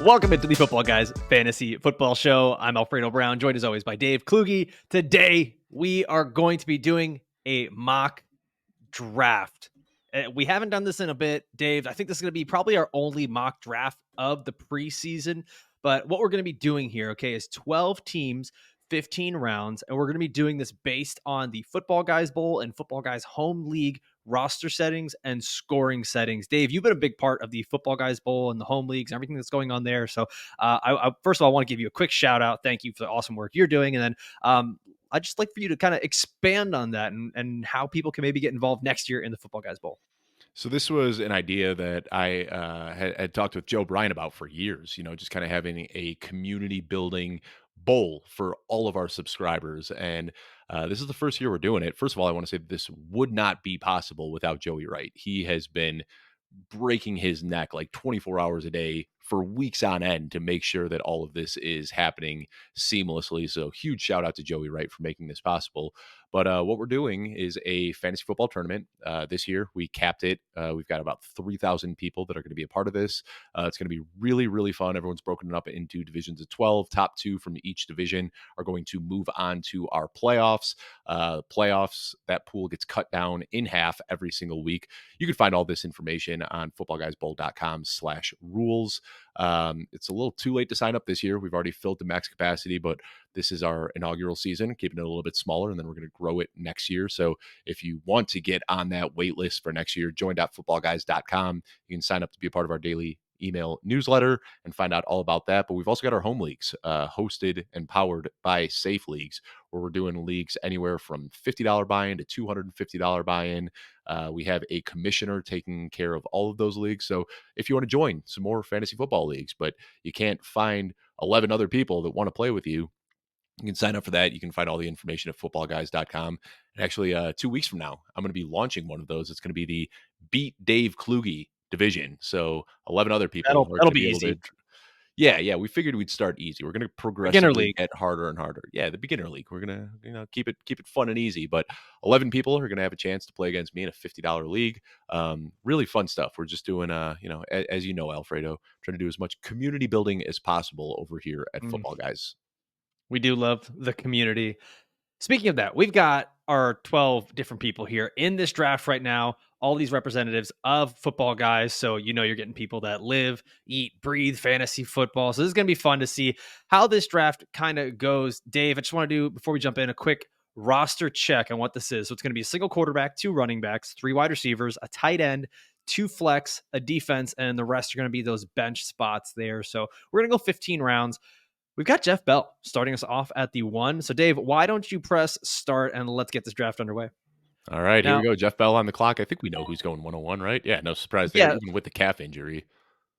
Welcome into the Football Guys Fantasy Football Show. I'm Alfredo Brown, joined as always by Dave Kluge. Today, we are going to be doing a mock draft. We haven't done this in a bit, Dave. I think this is going to be probably our only mock draft of the preseason. But what we're going to be doing here, okay, is 12 teams, 15 rounds, and we're going to be doing this based on the Football Guys Bowl and Football Guys Home League roster settings and scoring settings. Dave, you've been a big part of the Football Guys Bowl and the home leagues and everything that's going on there. So I first of all, I want to give you a quick shout out. Thank you for the awesome work you're doing. And then I'd just like for you to kind of expand on that and how people can maybe get involved next year in the Football Guys Bowl. So this was an idea that I had talked with Joe Bryan about for years, just kind of having a community building bowl for all of our subscribers. And this is the first year we're doing it. First of all, I want to say that this would not be possible without Joey Wright. He has been breaking his neck like 24 hours a day for weeks on end to make sure that all of this is happening seamlessly. So huge shout out to Joey Wright for making this possible. But what we're doing is a fantasy football tournament. This year, we capped it. We've got about 3,000 people that are going to be a part of this. It's going to be really, really fun. Everyone's broken it up into divisions of 12. Top two from each division are going to move on to our playoffs. That pool gets cut down in half every single week. You can find all this information on footballguysbowl.com/rules. It's a little too late to sign up this year. We've already filled the max capacity, but this is our inaugural season, keeping it a little bit smaller, and then we're going to grow it next year. So if you want to get on that wait list for next year, join.footballguys.com. You can sign up to be a part of our daily email newsletter and find out all about that. But we've also got our home leagues hosted and powered by Safe Leagues, where we're doing leagues anywhere from $50 buy-in to $250 buy-in. We have a commissioner taking care of all of those leagues. So if you want to join some more fantasy football leagues, but you can't find 11 other people that want to play with you, you can sign up for that. You can find all the information at footballguys.com. And actually, 2 weeks from now, I'm going to be launching one of those. It's going to be the Beat Dave Kluge division. So 11 other people are That'll going to be be able easy. to. Yeah. We figured we'd start easy. We're going to Beginner progressively league. get harder and harder. Yeah, the beginner league. We're going to keep it fun and easy. But 11 people are going to have a chance to play against me in a $50 league. Really fun stuff. We're just doing as you know, Alfredo, trying to do as much community building as possible over here at Football Guys. We do love the community. Speaking of that, we've got our 12 different people here in this draft right now, all these representatives of Football Guys. So, you're getting people that live, eat, breathe fantasy football. So this is going to be fun to see how this draft kind of goes. Dave, I just want to do, before we jump in, a quick roster check on what this is. So it's going to be a single quarterback, 2 running backs, 3 wide receivers, a tight end, 2 flex, a defense, and the rest are going to be those bench spots there. So we're going to go 15 rounds. We've got Jeff Bell starting us off at the 1. So, Dave, why don't you press start and let's get this draft underway? All right, here Now, we go. Jeff Bell on the clock. I think we know who's going 101, right? Yeah, no surprise there, yeah, even with the calf injury.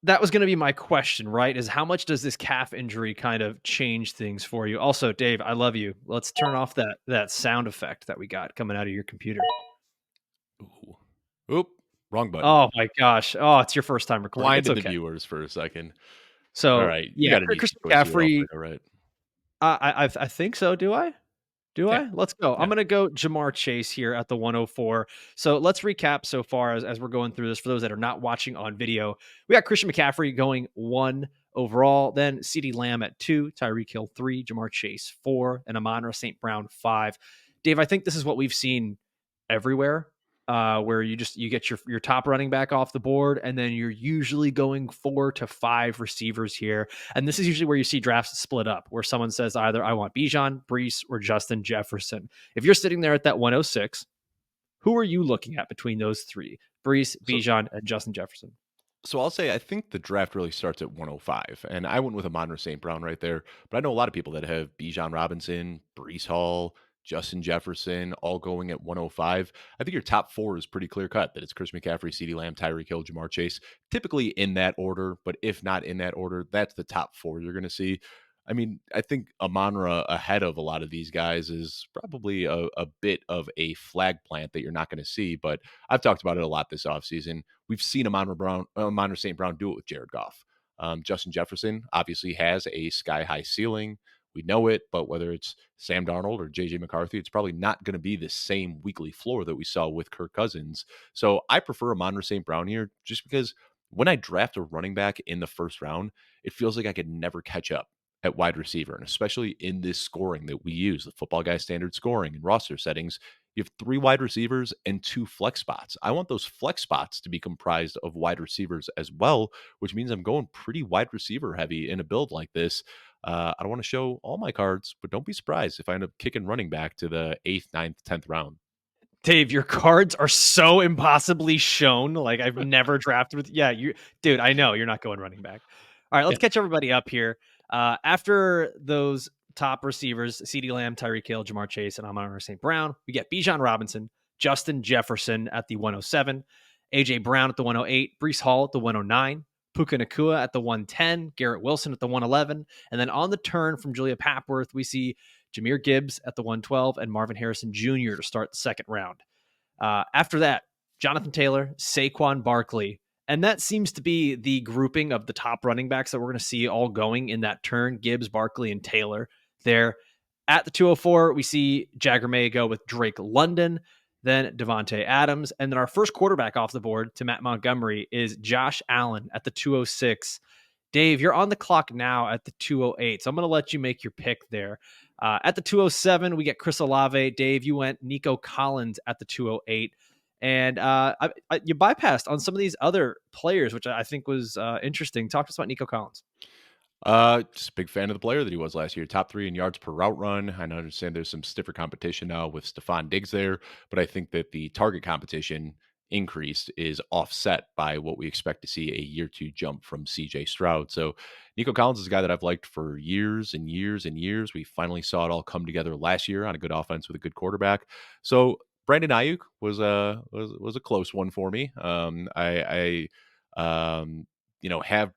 that was going to be my question, right? Is how much does this calf injury kind of change things for you? Also, Dave, I love you. Let's turn off that sound effect that we got coming out of your computer. Ooh. Oop, wrong button. Oh my gosh. Oh, it's your first time recording. It's Blinded the okay. viewers for a second. All So, right, you yeah, got an easy Christian choice here, McCaffrey. Alfredo, right? I think so. Do I? Do Yeah, I? Let's go. yeah. I'm going to go Jamar Chase here at the 104. So let's recap so far as we're going through this. For those that are not watching on video, we got Christian McCaffrey going 1 overall, then CeeDee Lamb at 2, Tyreek Hill 3, Jamar Chase 4, and Amon-Ra St.Brown 5. Dave, I think this is what we've seen everywhere. Where you get your top running back off the board, and then you're usually going 4 to 5 receivers here. And this is usually where you see drafts split up, where someone says either I want Bijan, Brees, or Justin Jefferson. If you're sitting there at that 106, who are you looking at between those 3? Brees, So, Bijan, and Justin Jefferson. so I'll say I think the draft really starts at 105, and I went with Amon-Ra St. Brown right there. But I know a lot of people that have Bijan Robinson, Brees Hall, Justin Jefferson, all going at 105. I think your top 4 is pretty clear cut. That it's Chris McCaffrey, CeeDee Lamb, Tyreek Hill, Jamar Chase, typically in that order. But if not in that order, that's the top 4 you're going to see. I mean, I think Amon-Ra ahead of a lot of these guys is probably a bit of a flag plant that you're not going to see. But I've talked about it a lot this offseason. We've seen Amon-Ra St. Brown do it with Jared Goff. Justin Jefferson obviously has a sky-high ceiling. We know it, but whether it's Sam Darnold or JJ McCarthy, it's probably not going to be the same weekly floor that we saw with Kirk Cousins. So I prefer Amon-Ra St. Brown here just because when I draft a running back in the first round, it feels like I could never catch up at wide receiver. And especially in this scoring that we use, the football guy standard scoring and roster settings, you have 3 wide receivers and 2 flex spots. I want those flex spots to be comprised of wide receivers as well, which means I'm going pretty wide receiver heavy in a build like this. I don't want to show all my cards, but don't be surprised if I end up kicking running back to the 8th, ninth, 10th round. Dave, your cards are so impossibly shown. Like I've never drafted with. Yeah, dude. I know you're not going running back. All right, let's catch everybody up here. After those top receivers, CeeDee Lamb, Tyreek Hill, Jamar Chase, and Amon-Ra St. Brown, we get Bijan Robinson, Justin Jefferson at the 107, AJ Brown at the 108, Breece Hall at the 109, Puka Nacua at the 110, Garrett Wilson at the 111, and then on the turn from Julia Papworth, we see Jahmyr Gibbs at the 112 and Marvin Harrison Jr. to start the second round. After that, Jonathan Taylor, Saquon Barkley. And that seems to be the grouping of the top running backs that we're going to see all going in that turn. Gibbs, Barkley, and Taylor there. At the 204, we see Jagger May go with Drake London, then Devontae Adams. And then our first quarterback off the board to Matt Montgomery is Josh Allen at the 206. Dave, you're on the clock now at the 208. So I'm going to let you make your pick there. At the 207, we get Chris Olave. Dave, you went Nico Collins at the 208. And you bypassed on some of these other players, which I think was interesting. Talk to us about Nico Collins. Just a big fan of the player that he was last year. Top 3 in yards per route run. I understand there's some stiffer competition now with Stefon Diggs there, but I think that the target competition increased is offset by what we expect to see a year 2 jump from CJ Stroud. So Nico Collins is a guy that I've liked for years and years and years. We finally saw it all come together last year on a good offense with a good quarterback. So Brandon Aiyuk was a close one for me. Have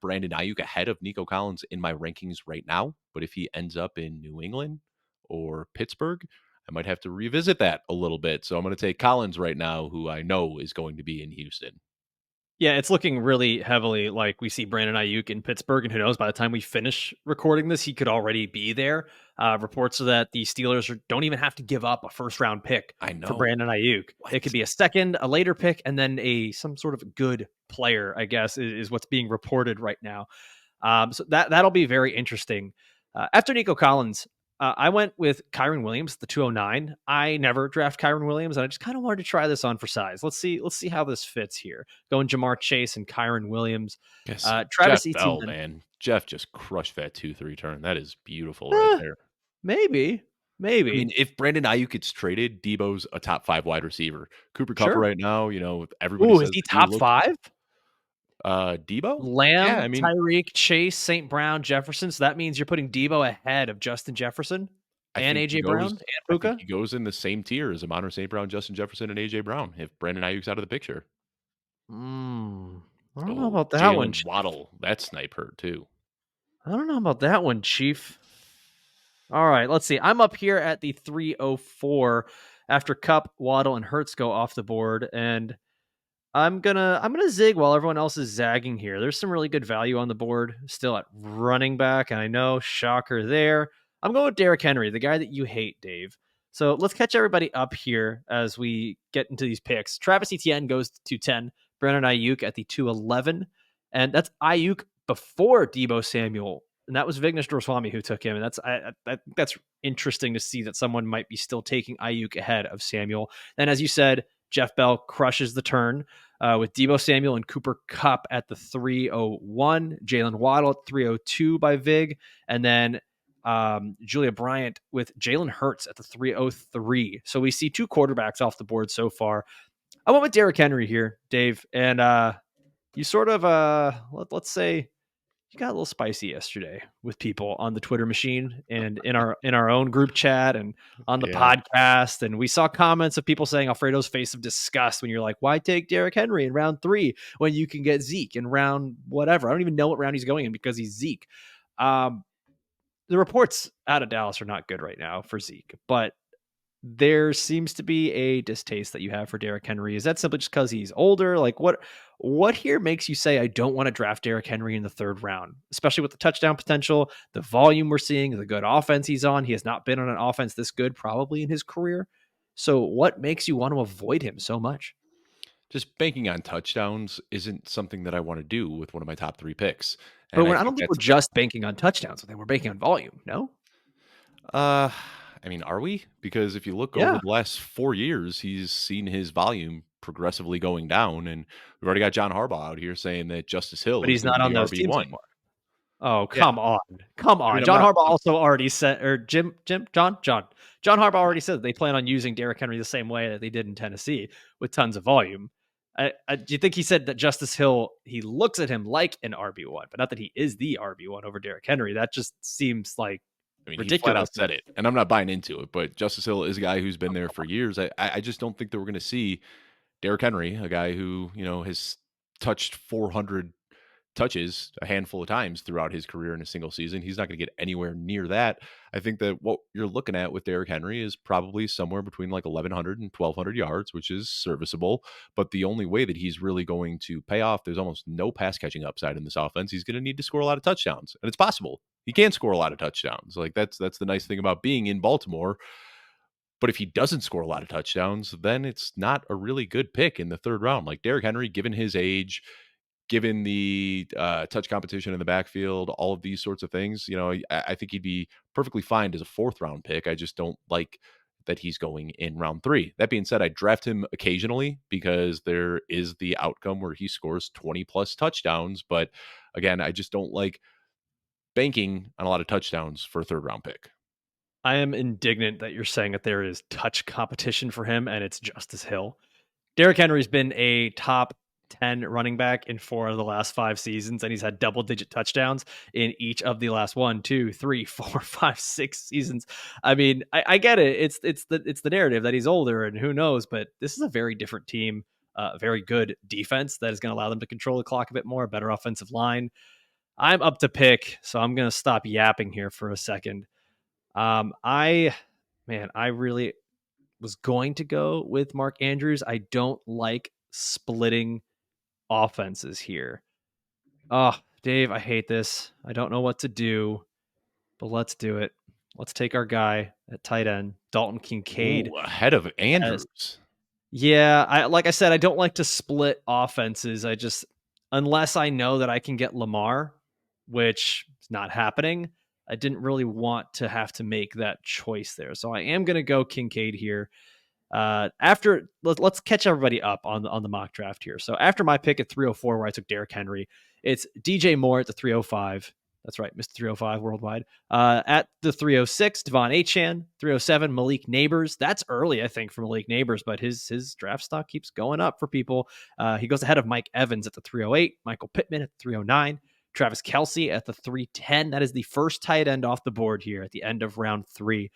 Brandon Aiyuk ahead of Nico Collins in my rankings right now. But if he ends up in New England or Pittsburgh, I might have to revisit that a little bit. So I'm going to take Collins right now, who I know is going to be in Houston. Yeah, it's looking really heavily like we see Brandon Aiyuk in Pittsburgh, and who knows, by the time we finish recording this, he could already be there. Reports are that the Steelers don't even have to give up a first-round pick for Brandon Aiyuk. What? It could be a second, a later pick, and then some sort of good player, I guess, is what's being reported right now. So that'll be very interesting. After Nico Collins, I went with Kyren Williams, the 209. I never draft Kyren Williams, and I just kind of wanted to try this on for size. Let's see how this fits here. Going Jamar Chase and Kyren Williams. Yes, Travis Jeff Etienne. Bell, man. Jeff just crushed that 2-3 turn. That is beautiful right there. Maybe. I mean, if Brandon Aiyuk gets traded, Deebo's a top 5 wide receiver. Cooper Kupp right now, everybody says is he top 5? Deebo? Lamb, Yeah, I mean, Tyreek, Chase, St. Brown, Jefferson. So that means you're putting Deebo ahead of Justin Jefferson and AJ Brown and Puka. I think he goes in the same tier as Amon-Ra St. Brown, Justin Jefferson, and AJ Brown if Brandon Aiyuk's out of the picture. I don't know about that one. Waddle, that snipe hurt too. I don't know about that one, Chief. All right, let's see. I'm up here at the 304 after Kupp, Waddle, and Hurts go off the board, and I'm gonna zig while everyone else is zagging here. There's some really good value on the board still at running back, and I know, shocker there. I'm going with Derrick Henry, the guy that you hate, Dave. So let's catch everybody up here as we get into these picks. Travis Etienne goes to 210, Brandon Aiyuk at the 211, and that's Aiyuk before Deebo Samuel, and that was Vignesh Dorswami who took him, and that's interesting to see that someone might be still taking Aiyuk ahead of Samuel. Then, as you said, Jeff Bell crushes the turn with Deebo Samuel and Cooper Kupp at the 301, Jalen Waddle at 302 by Vig, and then Julia Bryant with Jalen Hurts at the 303. So we see 2 quarterbacks off the board so far. I went with Derrick Henry here, Dave, and you sort of let's say you got a little spicy yesterday with people on the Twitter machine and in our own group chat and on the podcast. And we saw comments of people saying Alfredo's face of disgust when you're like, why take Derrick Henry in round 3 when you can get Zeke in round whatever? I don't even know what round he's going in because he's Zeke. The reports out of Dallas are not good right now for Zeke, but there seems to be a distaste that you have for Derrick Henry. Is that simply just because he's older? Like what here makes you say, I don't want to draft Derrick Henry in the 3rd round, especially with the touchdown potential, the volume we're seeing, the good offense he's on. He has not been on an offense this good probably in his career. So what makes you want to avoid him so much? just banking on touchdowns isn't something that I want to do with one of my top 3 picks, But and I I think don't think we're that's just banking on touchdowns. I think we're banking on volume. No. uh, I mean, are we? Because if you look over Yeah, the last 4 years, he's seen his volume progressively going down, and we've already got John Harbaugh out here saying that Justice Hill but is he's gonna not be on the those teams RB1. anymore. Oh, Yeah, come on. Come I mean, on. I'm John not Harbaugh I'm also already said, or John Harbaugh already said they plan on using Derrick Henry the same way that they did in Tennessee with tons of volume. Do you think he said that Justice Hill, he looks at him like an RB1, but not that he is the RB1 over Derrick Henry? That just seems like I mean, he flat ridiculous. out said it, and I'm not buying into it, but Justice Hill is a guy who's been there for years. I just don't think that we're gonna see Derrick Henry, a guy who, has touched 400 touches a handful of times throughout his career in a single season. He's not going to get anywhere near that. I think that what you're looking at with Derrick Henry is probably somewhere between like 1,100 and 1,200 yards, which is serviceable. But the only way that he's really going to pay off, there's almost no pass catching upside in this offense. He's going to need to score a lot of touchdowns, and it's possible. He can score a lot of touchdowns. Like that's the nice thing about being in Baltimore. But if he doesn't score a lot of touchdowns, then it's not a really good pick in the third round. Like Derrick Henry, given his age, given the touch competition in the backfield, all of these sorts of things, I think he'd be perfectly fine as a fourth round pick. I just don't like that he's going in round 3. That being said, I draft him occasionally because there is the outcome where he scores 20 plus touchdowns. But again, I just don't like banking on a lot of touchdowns for a third round pick. I am indignant that you're saying that there is touch competition for him and it's Justice Hill. Derrick Henry's been a top 10 running back in 4 of the last 5 seasons, and he's had double digit touchdowns in each of the last 1, 2, 3, 4, 5, 6 seasons. I mean, I get it. It's the narrative that he's older and who knows, but this is a very different team, a very good defense that is going to allow them to control the clock a bit more, a better offensive line. I'm up to pick, so I'm going to stop yapping here for a second. I man, I really was going to go with Mark Andrews. I don't like splitting offenses here. Oh, Dave, I hate this. I don't know what to do, but let's do it. Let's take our guy at tight end, Dalton Kincaid. Ooh, ahead of As, Andrews. yeah, like I said, I don't like to split offenses. I just unless I know that I can get Lamar, which is not happening. I didn't really want to have to make that choice there. So I am going to go Kincaid here. Let's catch everybody up on the mock draft here. So after my pick at 304, where I took Derrick Henry, it's DJ Moore at the 305. That's right, Mr. 305 worldwide. At the 306, Devon Achane. 307, Malik Neighbors. That's early, I think, for Malik Neighbors, but his draft stock keeps going up for people. He goes ahead of Mike Evans at the 308, Michael Pittman at the 309, Travis Kelce at the 310. That is the first tight end off the board here at the end of round 3.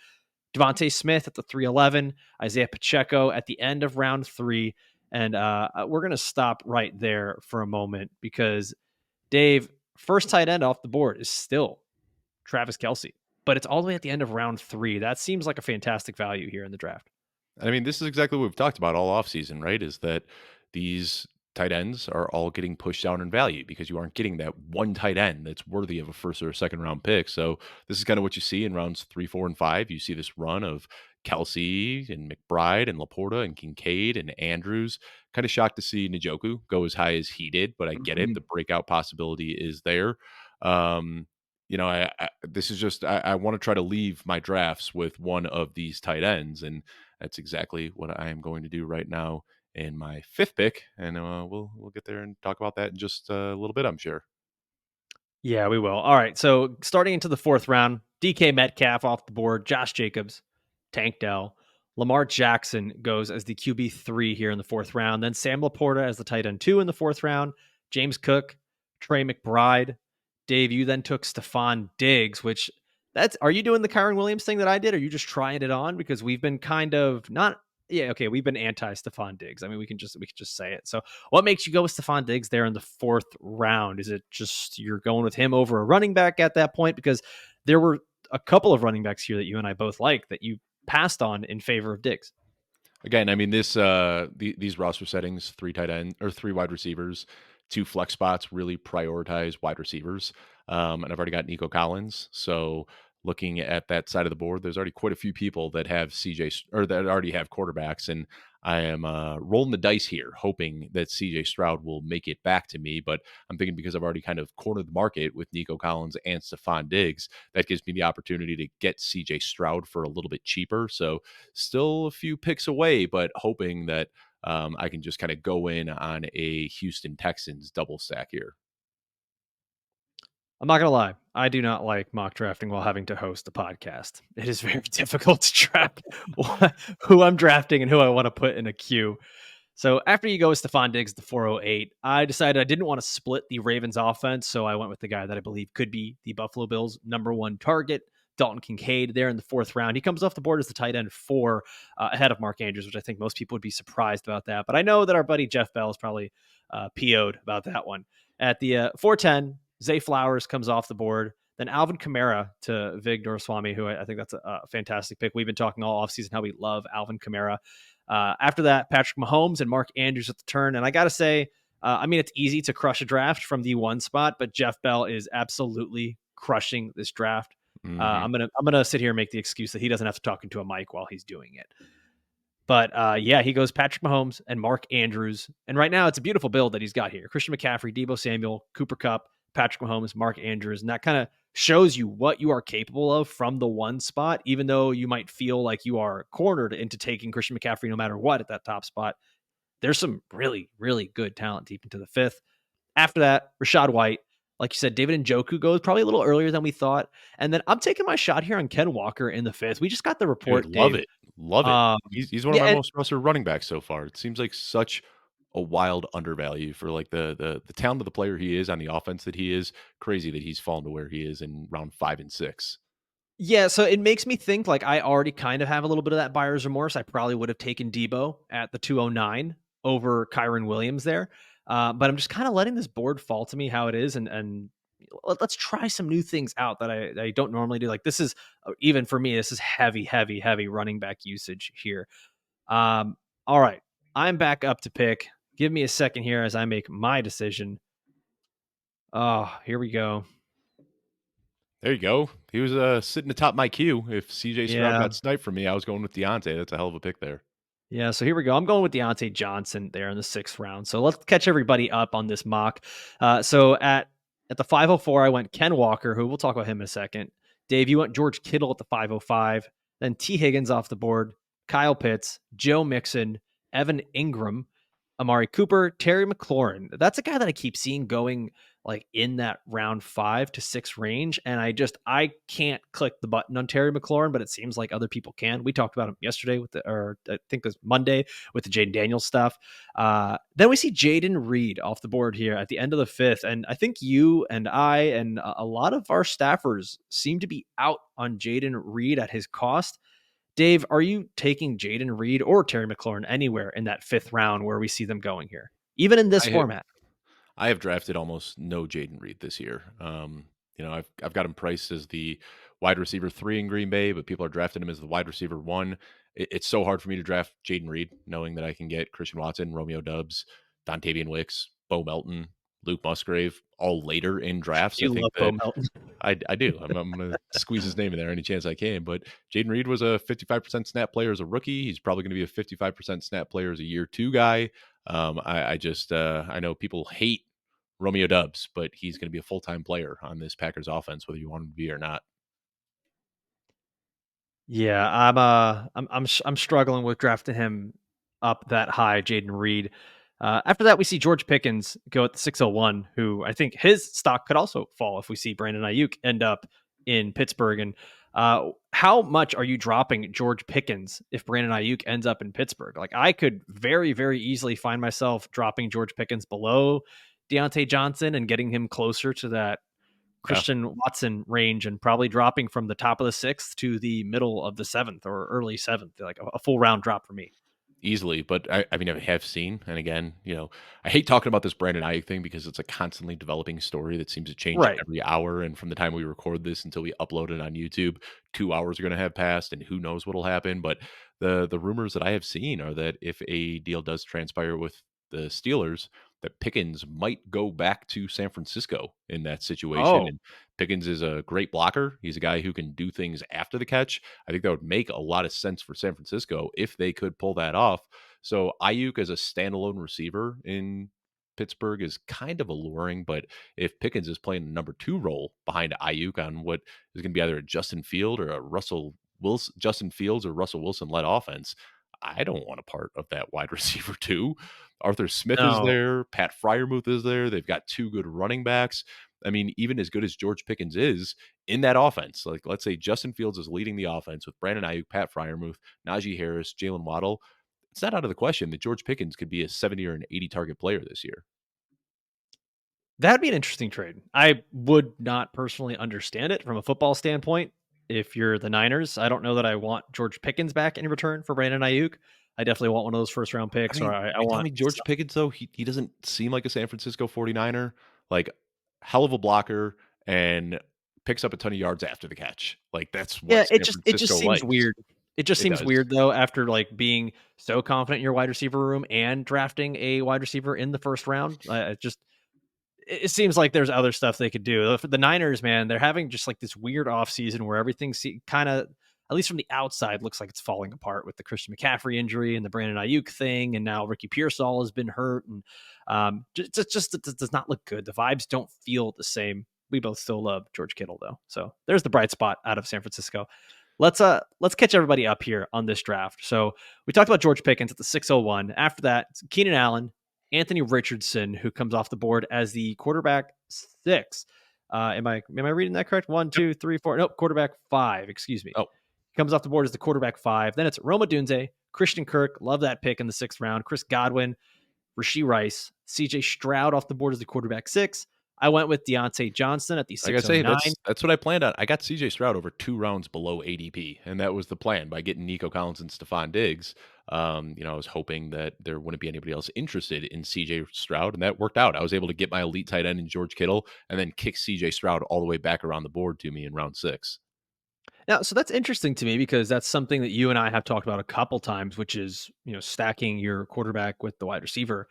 Devontae Smith at the 311, Isaiah Pacheco at the end of round 3. And we're going to stop right there for a moment because, Dave, first tight end off the board is still Travis Kelce, but it's all the way at the end of round 3. That seems like a fantastic value here in the draft. I mean, this is exactly what we've talked about all offseason, right? Is that these tight ends are all getting pushed down in value because you aren't getting that one tight end that's worthy of a first or a second round pick. So this is kind of what you see in rounds 3, 4, and 5. You see this run of Kelsey and McBride and Laporta and Kincaid and Andrews. Kind of shocked to see Njoku go as high as he did, but I get it. Mhm. The breakout possibility is there. Um, this is just I want to try to leave my drafts with one of these tight ends, and that's exactly what I am going to do right now in my 5th pick, and we'll get there and talk about that in just a little bit, I'm sure. Yeah, we will. All right. So starting into the 4th round, DK Metcalf off the board, Josh Jacobs, Tank Dell, Lamar Jackson goes as the QB3 here in the 4th round. Then Sam Laporta as the tight end 2 in the 4th round, James Cook, Trey McBride. Dave, you then took Stefon Diggs, which are you doing the Kyron Williams thing that I did? Or are you just trying it on? Because we've been kind of not, yeah, okay, we've been anti Stefon Diggs. I mean, we can just say it. So what makes you go with Stefon Diggs there in the 4th round? Is it just you're going with him over a running back at that point? Because there were a couple of running backs here that you and I both like that you passed on in favor of Diggs. Again, I mean these roster settings, 3 tight end or 3 wide receivers, 2 flex spots really prioritize wide receivers. And I've already got Nico Collins, so looking at that side of the board, there's already quite a few people that have CJ or that already have quarterbacks, and I am rolling the dice here, hoping that CJ Stroud will make it back to me. But I'm thinking because I've already kind of cornered the market with Nico Collins and Stefon Diggs, that gives me the opportunity to get CJ Stroud for a little bit cheaper. So still a few picks away, but hoping that I can just kind of go in on a Houston Texans double stack here. I'm not gonna lie, I do not like mock drafting while having to host a podcast. It is very difficult to track who I'm drafting and who I want to put in a queue. So after you go with Stephon Diggs at the 408, I decided I didn't want to split the Ravens offense, so I went with the guy that I believe could be the Buffalo Bills' number one target, Dalton Kincaid, there in the fourth round. He comes off the board as the tight end four, ahead of Mark Andrews, which I think most people would be surprised about that. But I know that our buddy Jeff Bell is probably PO'd about that one. At the 410, Zay Flowers comes off the board. Then Alvin Kamara to Vig Dorswami, who I think that's a fantastic pick. We've been talking all offseason how we love Alvin Kamara. After that, Patrick Mahomes and Mark Andrews at the turn. And I got to say, I mean, it's easy to crush a draft from the one spot, but Jeff Bell is absolutely crushing this draft. Hmm. I'm gonna sit here and make the excuse that he doesn't have to talk into a mic while he's doing it. But yeah, he goes Patrick Mahomes and Mark Andrews. And right now, it's a beautiful build that he's got here. Christian McCaffrey, Deebo Samuel, Cooper Kupp, Patrick Mahomes, Mark Andrews. And that kind of shows you what you are capable of from the one spot, even though you might feel like you are cornered into taking Christian McCaffrey no matter what at that top spot. There's some really, really good talent deep into the fifth. After that, Rashad White. Like you said, David Njoku goes probably a little earlier than we thought. And then I'm taking my shot here on Ken Walker in the fifth. We just got the Dude, report, love Dave. it. Love it. Um, He's one of yeah, my and most trusted running backs so far. It seems like such a wild undervalue for like the talent of the player he is on the offense that he is. Crazy that he's fallen to where he is in round 5 and 6. yeah, so it makes me think like I already kind of have a little bit of that buyer's remorse. I probably would have taken Debo at the 209 over Kyron Williams there. But I'm just kind of letting this board fall to me how it is, and let's try some new things out that I don't normally do. Like this is even for me, this is heavy, heavy, heavy running back usage here. All right, I'm back up to pick. Give me a second here as I make my decision. Oh, here we go. There you go. He was sitting atop my queue. If CJ Stroud Yeah. got sniped from me, I was going with Deontay. That's a hell of a pick there. Yeah, so here we go. I'm going with Deontay Johnson there in the sixth round. So let's catch everybody up on this mock. So at the 504, I went Ken Walker, who we'll talk about him in a second. Dave, you went George Kittle at the 505. Then T. Higgins off the board, Kyle Pitts, Joe Mixon, Evan Ingram, Amari Cooper, Terry McLaurin. That's a guy that I keep seeing going like in that round 5 to 6 range. And I can't click the button on Terry McLaurin, but it seems like other people can. We talked about him yesterday or I think it was Monday with the Jaden Daniels stuff. Then we see Jaden Reed off the board here at the end of the fifth. And I think you and I and a lot of our staffers seem to be out on Jaden Reed at his cost. Dave, are you taking Jaden Reed or Terry McLaurin anywhere in that fifth round where we see them going here, even in this I ha- format? I have drafted almost no Jaden Reed this year. I've got him priced as the wide receiver 3 in Green Bay, but people are drafting him as the wide receiver 1. It's so hard for me to draft Jaden Reed, knowing that I can get Christian Watson, Romeo Dubs, Dontavian Wicks, Bo Melton, Luke Musgrave, all later in drafts. I You think love Bo that Melton. I do. I'm going to squeeze his name in there any chance I can. But Jaden Reed was a 55% snap player as a rookie. He's probably going to be a 55% snap player as a year 2 guy. I know people hate Romeo Dubs, but he's going to be a full-time player on this Packers offense, whether you want him to be or not. Yeah, I'm struggling with drafting him up that high, Jaden Reed. After that, we see George Pickens go at the 601, who I think his stock could also fall if we see Brandon Ayuk end up in Pittsburgh. And how much are you dropping George Pickens if Brandon Ayuk ends up in Pittsburgh? Like I could very, very easily find myself dropping George Pickens below Deontay Johnson and getting him closer to that Yeah. Christian Watson range and probably dropping from the top of the sixth to the middle of the seventh or early seventh, like a full round drop for me. Easily, but I mean, I have seen, and again, I hate talking about this Brandon Ayuk thing because it's a constantly developing story that seems to change Right. every hour. And from the time we record this until we upload it on YouTube, 2 hours are going to have passed, and who knows what'll happen. But the rumors that I have seen are that if a deal does transpire with the Steelers, that Pickens might go back to San Francisco in that situation. Oh, And Pickens is a great blocker. He's a guy who can do things after the catch. I think that would make a lot of sense for San Francisco if they could pull that off. So Ayuk as a standalone receiver in Pittsburgh is kind of alluring, but if Pickens is playing the number 2 role behind Ayuk on what is going to be either a Justin Fields or Russell Wilson led offense, I don't want a part of that wide receiver too. Arthur Smith is No, there, Pat Fryermuth is there. They've got 2 good running backs. I mean, even as good as George Pickens is in that offense, like let's say Justin Fields is leading the offense with Brandon Ayuk, Pat Fryermuth, Najee Harris, Jalen Waddle. It's not out of the question that George Pickens could be a 70 or an 80 target player this year. that'd be an interesting trade. I would not personally understand it from a football standpoint. If you're the Niners, I don't know that I want George Pickens back in return for Brandon Ayuk. I definitely want one of those first round I picks, or mean, I you're telling want. me George Pickens, though, he doesn't seem like a San Francisco 49er? Like, hell of a blocker and picks up a ton of yards after the catch. Like, that's what Yeah, San it just Francisco seems likes. weird. It just It seems does. weird though after like being so confident in your wide receiver room and drafting a wide receiver in the first round. It seems like there's other stuff they could do. The Niners, man, they're having just like this weird off season where everything kind of, at least from the outside, looks like it's falling apart with the Christian McCaffrey injury and the Brandon Ayuk thing, and now Ricky Pearsall has been hurt, and just it does not look good. The vibes don't feel the same. We both still love George Kittle though, so there's the bright spot out of San Francisco. Let's catch everybody up here on this draft. So we talked about George Pickens at the 601. After that, it's Keenan Allen, Anthony Richardson, who comes off the board as the quarterback 6. Am I reading that correct? One, Yep. two, three, four. Nope, quarterback 5. Excuse me. Oh, Comes off the board as the quarterback 5. Then it's Roma Dunze, Christian Kirk. Love that pick in the 6th round. Chris Godwin, Rasheed Rice, CJ Stroud off the board as the quarterback 6. I went with Deontay Johnson at the like I say, 609. that's what I planned on. I got CJ Stroud over 2 rounds below ADP, and that was the plan by getting Nico Collins and Stefon Diggs. I was hoping that there wouldn't be anybody else interested in CJ Stroud, and that worked out. I was able to get my elite tight end in George Kittle and then kick CJ Stroud all the way back around the board to me in round 6. Now, so that's interesting to me because that's something that you and I have talked about a couple times, which is stacking your quarterback with the wide receiver.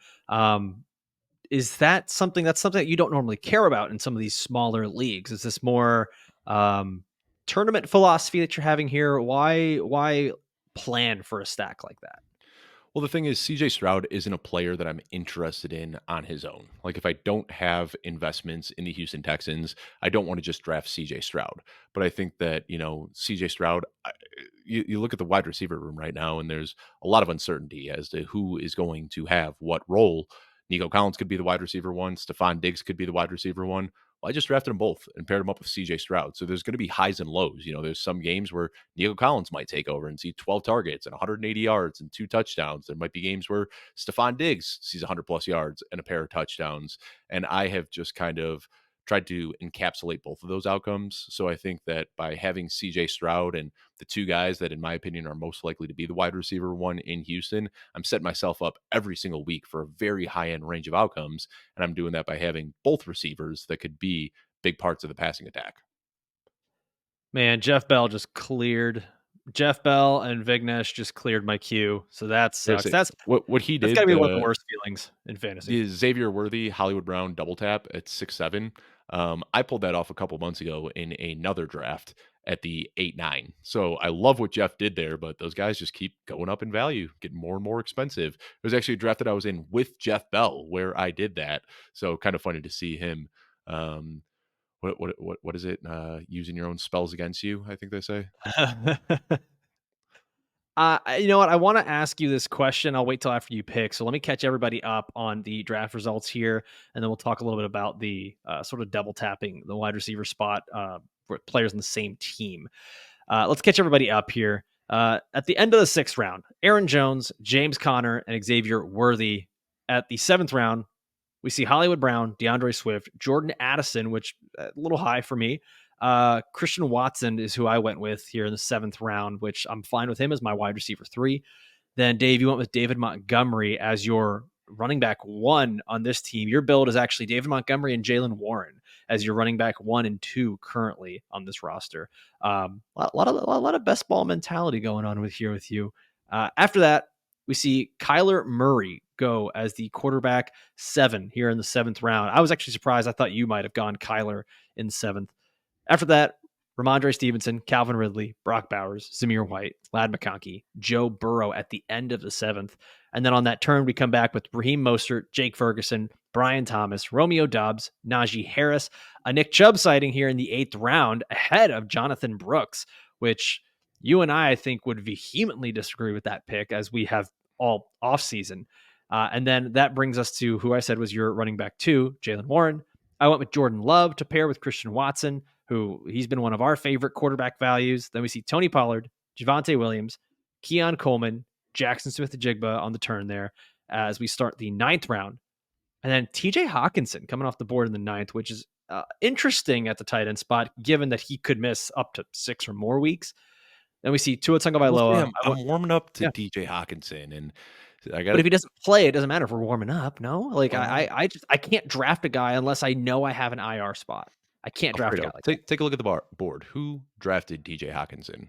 Is that something that you don't normally care about in some of these smaller leagues? Is this more um, tournament philosophy that you're having here? Why plan for a stack like that? Well, the thing is, CJ Stroud isn't a player that I'm interested in on his own. Like, if I don't have investments in the Houston Texans, I don't want to just draft CJ Stroud. But I think that, CJ Stroud, you look at the wide receiver room right now, and there's a lot of uncertainty as to who is going to have what role. Nico Collins could be the wide receiver one, Stephon Diggs could be the wide receiver one. Well, I just drafted them both and paired them up with CJ Stroud. So there's going to be highs and lows. There's some games where Nico Collins might take over and see 12 targets and 180 yards and 2 touchdowns. There might be games where Stephon Diggs sees 100 plus yards and a pair of touchdowns. And I have just kind of tried to encapsulate both of those outcomes. So I think that by having CJ Stroud and the 2 guys that, in my opinion, are most likely to be the wide receiver one in Houston, I'm setting myself up every single week for a very high end range of outcomes. And I'm doing that by having both receivers that could be big parts of the passing attack. Man, Jeff Bell and Vignesh just cleared my queue, so that I sucks. say what he That's got to did, be one of the worst feelings in fantasy. the Xavier Worthy Hollywood Brown double tap at 6'7". I pulled that off a couple months ago in another draft at the 8-9. So I love what Jeff did there, but those guys just keep going up in value, getting more and more expensive. It was actually a draft that I was in with Jeff Bell where I did that. So kind of funny to see him. Um, what is it? Using your own spells against you, I think they say. You know what? I want to ask you this question. I'll wait till after you pick. So let me catch everybody up on the draft results here, and then we'll talk a little bit about the sort of double tapping the wide receiver spot for players in the same team. Let's catch everybody up here. At the end of the 6th round, Aaron Jones, James Conner, and Xavier Worthy. At the 7th round, we see Hollywood Brown, DeAndre Swift, Jordan Addison, which a little high for me. Christian Watson is who I went with here in the 7th round, which I'm fine with him as my wide receiver 3. Then Dave, you went with David Montgomery as your running back 1 on this team. Your build is actually David Montgomery and Jalen Warren as your running back 1 and 2 currently on this roster. A lot of best ball mentality going on with you. After that, we see Kyler Murray go as the quarterback 7 here in the 7th round. I was actually surprised. I thought you might have gone Kyler in 7th. After that, Ramondre Stevenson, Calvin Ridley, Brock Bowers, Zamir White, Lad McConkey, Joe Burrow at the end of the seventh. And then on that turn, we come back with Raheem Mostert, Jake Ferguson, Brian Thomas, Romeo Dobbs, Najee Harris, a Nick Chubb sighting here in the eighth round ahead of Jonathan Brooks, which you and I think would vehemently disagree with that pick as we have all offseason. And then that brings us to who I said was your running back two, Jalen Warren. I went with Jordan Love to pair with Christian Watson, who he's been one of our favorite quarterback values. Then we see Tony Pollard, Javonte Williams, Keon Coleman, Jackson Smith-Njigba on the turn there as we start the ninth round. And then TJ Hawkinson coming off the board in the ninth, which is interesting at the tight end spot, given that he could miss up to 6 or more weeks. Then we see Tua I will say Tagovailoa. I'm warming up to Yeah. DJ Hawkinson, and I But got if he doesn't play, it doesn't matter if we're warming up. No, like well, I can't draft a guy unless I know I have an IR spot. I can't draft a guy Alfredo, like that. take a look at the board. Who drafted DJ Hawkinson?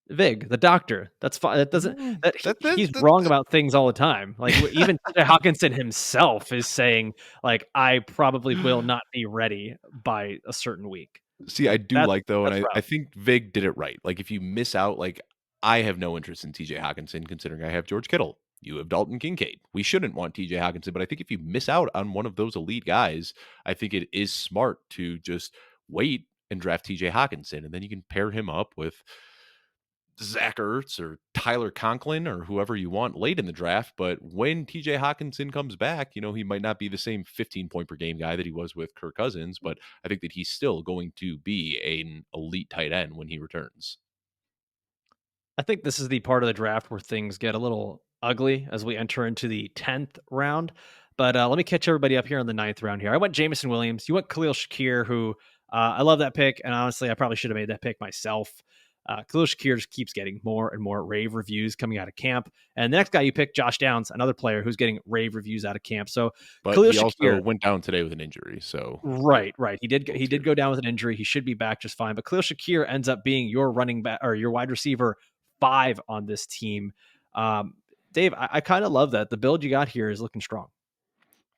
Vig, the doctor. That's fine. That doesn't that he's That wrong about things all the time. Like even TJ Hawkinson himself is saying, like, I probably will not be ready by a certain week. See, I do That's like though, and that's I rough. think Vig did it right. Like if you miss out, like I have no interest in TJ Hawkinson considering I have George Kittle. You have Dalton Kincaid. We shouldn't want TJ Hawkinson, but I think if you miss out on one of those elite guys, I think it is smart to just wait and draft TJ Hawkinson, and then you can pair him up with Zach Ertz or Tyler Conklin or whoever you want late in the draft. But when TJ Hawkinson comes back, he might not be the same 15 point per game guy that he was with Kirk Cousins, but I think that he's still going to be an elite tight end when he returns. I think this is the part of the draft where things get a little ugly as we enter into the 10th round. But let me catch everybody up here on the ninth round here. I went Jamison Williams. You went Khalil Shakir, who I love that pick. And honestly, I probably should have made that pick myself. Khalil Shakir just keeps getting more and more rave reviews coming out of camp. And the next guy you picked, Josh Downs, another player who's getting rave reviews out of camp. So But Khalil he also Shakir, went down today with an injury. So right. He did little he did scary. go down with an injury. He should be back just fine. But Khalil Shakir ends up being your running back or your wide receiver 5 on this team. Um, Dave, I kind of love that. The build you got here is looking strong.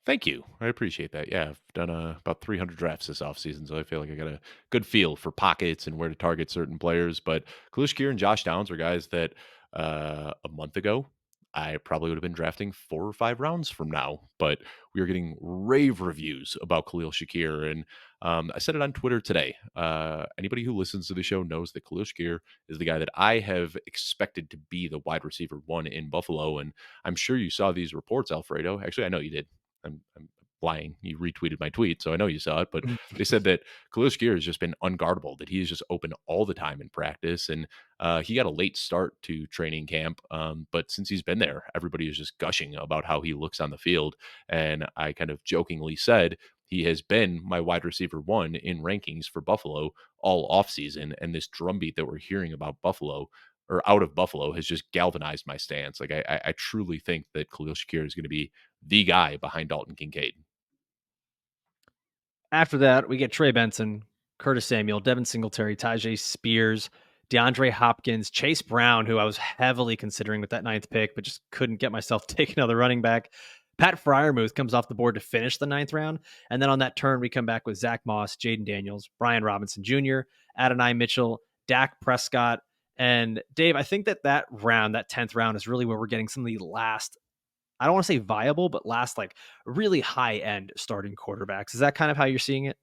Thank you. I appreciate that. Yeah, I've done about 300 drafts this offseason, so I feel like I got a good feel for pockets and where to target certain players. But Kluge and Josh Downs are guys that a month ago I probably would have been drafting 4 or 5 rounds from now. But we are getting rave reviews about Khalil Shakir. And I said it on Twitter today. Anybody who listens to the show knows that Khalil Shakir is the guy that I have expected to be the wide receiver one in Buffalo. And I'm sure you saw these reports, Alfredo. Actually, I know you did. I'm lying. You retweeted my tweet, so I know you saw it. But they said that Khalil Shakir has just been unguardable, that he is just open all the time in practice. And he got a late start to training camp. But since he's been there, everybody is just gushing about how he looks on the field. And I kind of jokingly said, he has been my wide receiver one in rankings for Buffalo all offseason. And this drumbeat that we're hearing about Buffalo or out of Buffalo has just galvanized my stance. Like I truly think that Khalil Shakir is going to be the guy behind Dalton Kincaid. After that, we get Trey Benson, Curtis Samuel, Devin Singletary, Tajay Spears, DeAndre Hopkins, Chase Brown, who I was heavily considering with that ninth pick, but just couldn't get myself to take another running back. Pat Fryermuth comes off the board to finish the ninth round. And then on that turn, we come back with Zach Moss, Jaden Daniels, Brian Robinson Jr., Adonai Mitchell, Dak Prescott. And Dave, I think that round, that 10th round, is really where we're getting some of the last, I don't want to say viable, but last like really high end starting quarterbacks. Is that kind of how you're seeing it?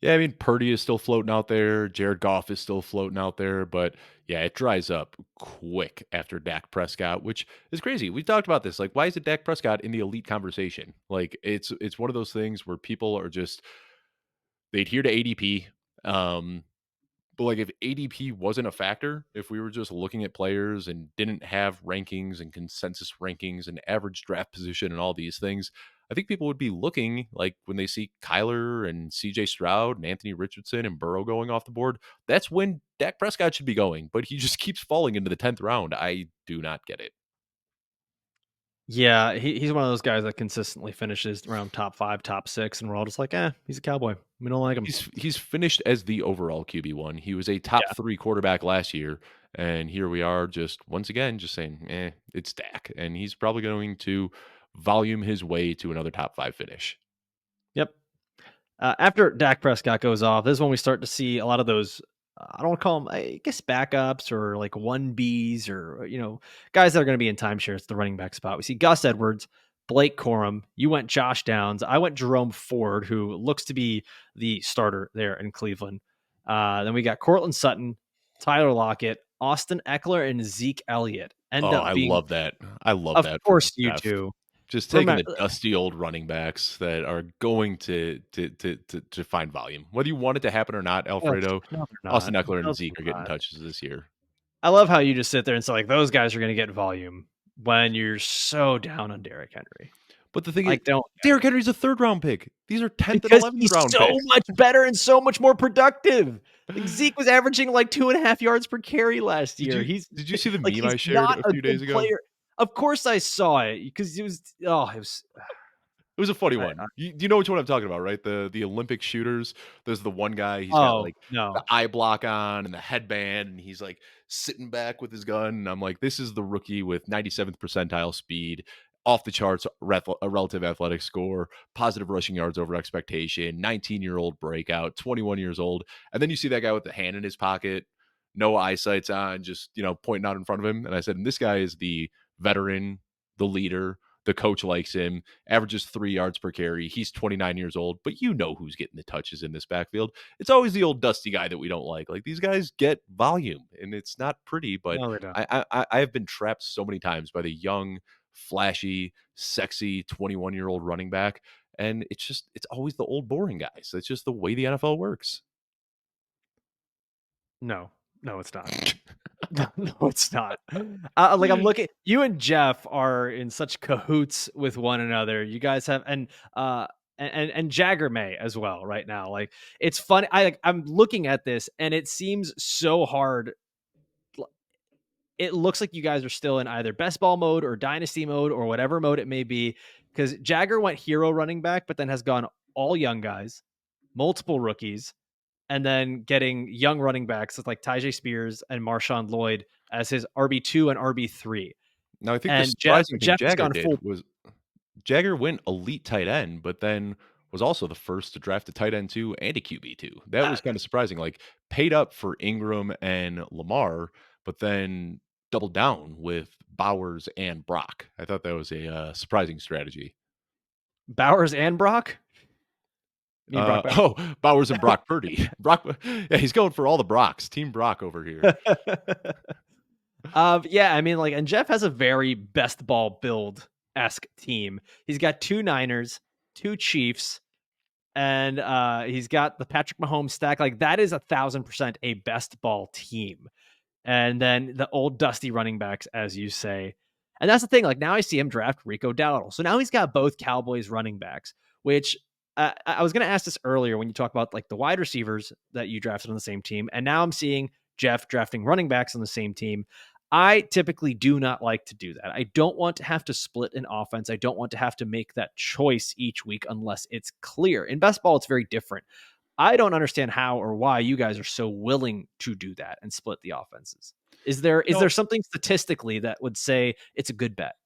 Yeah, I mean, Purdy is still floating out there. Jared Goff is still floating out there. But yeah, it dries up quick after Dak Prescott, which is crazy. We talked about this. Like, why is it Dak Prescott in the elite conversation? Like, it's one of those things where people are just they adhere to ADP. But like if ADP wasn't a factor, if we were just looking at players and didn't have rankings and consensus rankings and average draft position and all these things, I think people would be looking like when they see Kyler and CJ Stroud and Anthony Richardson and Burrow going off the board, that's when Dak Prescott should be going. But he just keeps falling into the 10th round. I do not get it. Yeah, he's one of those guys that consistently finishes around top 5, top 6, and we're all just like, he's a Cowboy. We don't like him. He's finished as the overall QB1. He was a top Yeah. 3 quarterback last year, and here we are just once again just saying, it's Dak, and he's probably going to volume his way to another top 5 finish. Yep. After Dak Prescott goes off, this is when we start to see a lot of those I don't want to call them, I guess, backups or like 1Bs or, guys that are going to be in timeshares at the running back spot. We see Gus Edwards, Blake Corum. You went Josh Downs. I went Jerome Ford, who looks to be the starter there in Cleveland. Then we got Cortland Sutton, Tyler Lockett, Austin Eckler, and Zeke Elliott. End Oh, up I being, love that. I love of that for course, this you draft. do. Just taking Remember, the dusty old running backs that are going to find volume. Whether you want it to happen or not, no, Alfredo, they're Austin not. Eckler and No, Zeke are they're getting not. touches this year. I love how you just sit there and say like those guys are going to get volume when you're so down on Derrick Henry. But the thing is, Like, don't get Derrick it Henry's a third round pick. These are 10th and because 11th he's round so picks. much better and so much more productive. Like Zeke was averaging like 2.5 yards per carry last Did year. you He's did you see the like meme he's I shared not a a few days good ago? player. Of course, I saw it because it was. Oh, it was. It was a funny I, one. You know which one I'm talking about, right? The Olympic shooters. There's the one guy, he's got, oh like, the no, eye block on and the headband, and he's, like, sitting back with his gun, and I'm like, "This is the rookie with 97th percentile speed, off the charts a relative athletic score, positive rushing yards over expectation, 19-year-old breakout, 21 years old." And then you see that guy with the hand in his pocket, no eyesight's on, just, pointing out in front of him, and I said, "And this guy is the veteran, the leader, the coach likes him, averages 3 yards per carry. He's 29 years old, but you know who's getting the touches in this backfield. It's always the old dusty guy that we don't like. Like these guys get volume, and it's not pretty, but no, they don't. I have been trapped so many times by the young, flashy, sexy 21-year-old running back, and it's always the old boring guys. That's just the way the NFL works. No, no, it's not. No, it's not. Like I'm looking, you and Jeff are in such cahoots with one another. You guys have, and Jagger May as well right now. Like it's funny. I'm looking at this and it seems so hard. It looks like you guys are still in either best ball mode or dynasty mode or whatever mode it may be. Because Jagger went hero running back, but then has gone all young guys, multiple rookies, and then getting young running backs with like Tyjae Spears and Marshawn Lloyd as his RB2 and RB3. Now I think the And Jeff surprising thing Jeff has Jagger gone did full. was Jagger went elite tight end, but then was also the first to draft a tight end 2 and a QB 2. That Uh, was kinda surprising, like, paid up for Ingram and Lamar, but then doubled down with Bowers and Brock. I thought that was a, surprising strategy. Bowers and Brock. I mean Brock Bowers. Oh, Bowers and Brock Purdy. Brock yeah, he's going for all the Brocks. Team Brock over here. Yeah, I mean, like, and Jeff has a very best ball build esque team. He's got two Niners, two Chiefs, and he's got the Patrick Mahomes stack. Like that is 1,000% a best ball team. And then the old dusty running backs, as you say. And that's the thing. Like now I see him draft Rico Dowdle. So now he's got both Cowboys running backs, which I was going to ask this earlier when you talk about like the wide receivers that you drafted on the same team. And now I'm seeing Jeff drafting running backs on the same team. I typically do not like to do that. I don't want to have to split an offense. I don't want to have to make that choice each week unless it's clear. In best ball, it's very different. I don't understand how or why you guys are so willing to do that and split the offenses. Is there No. something statistically that would say it's a good bet?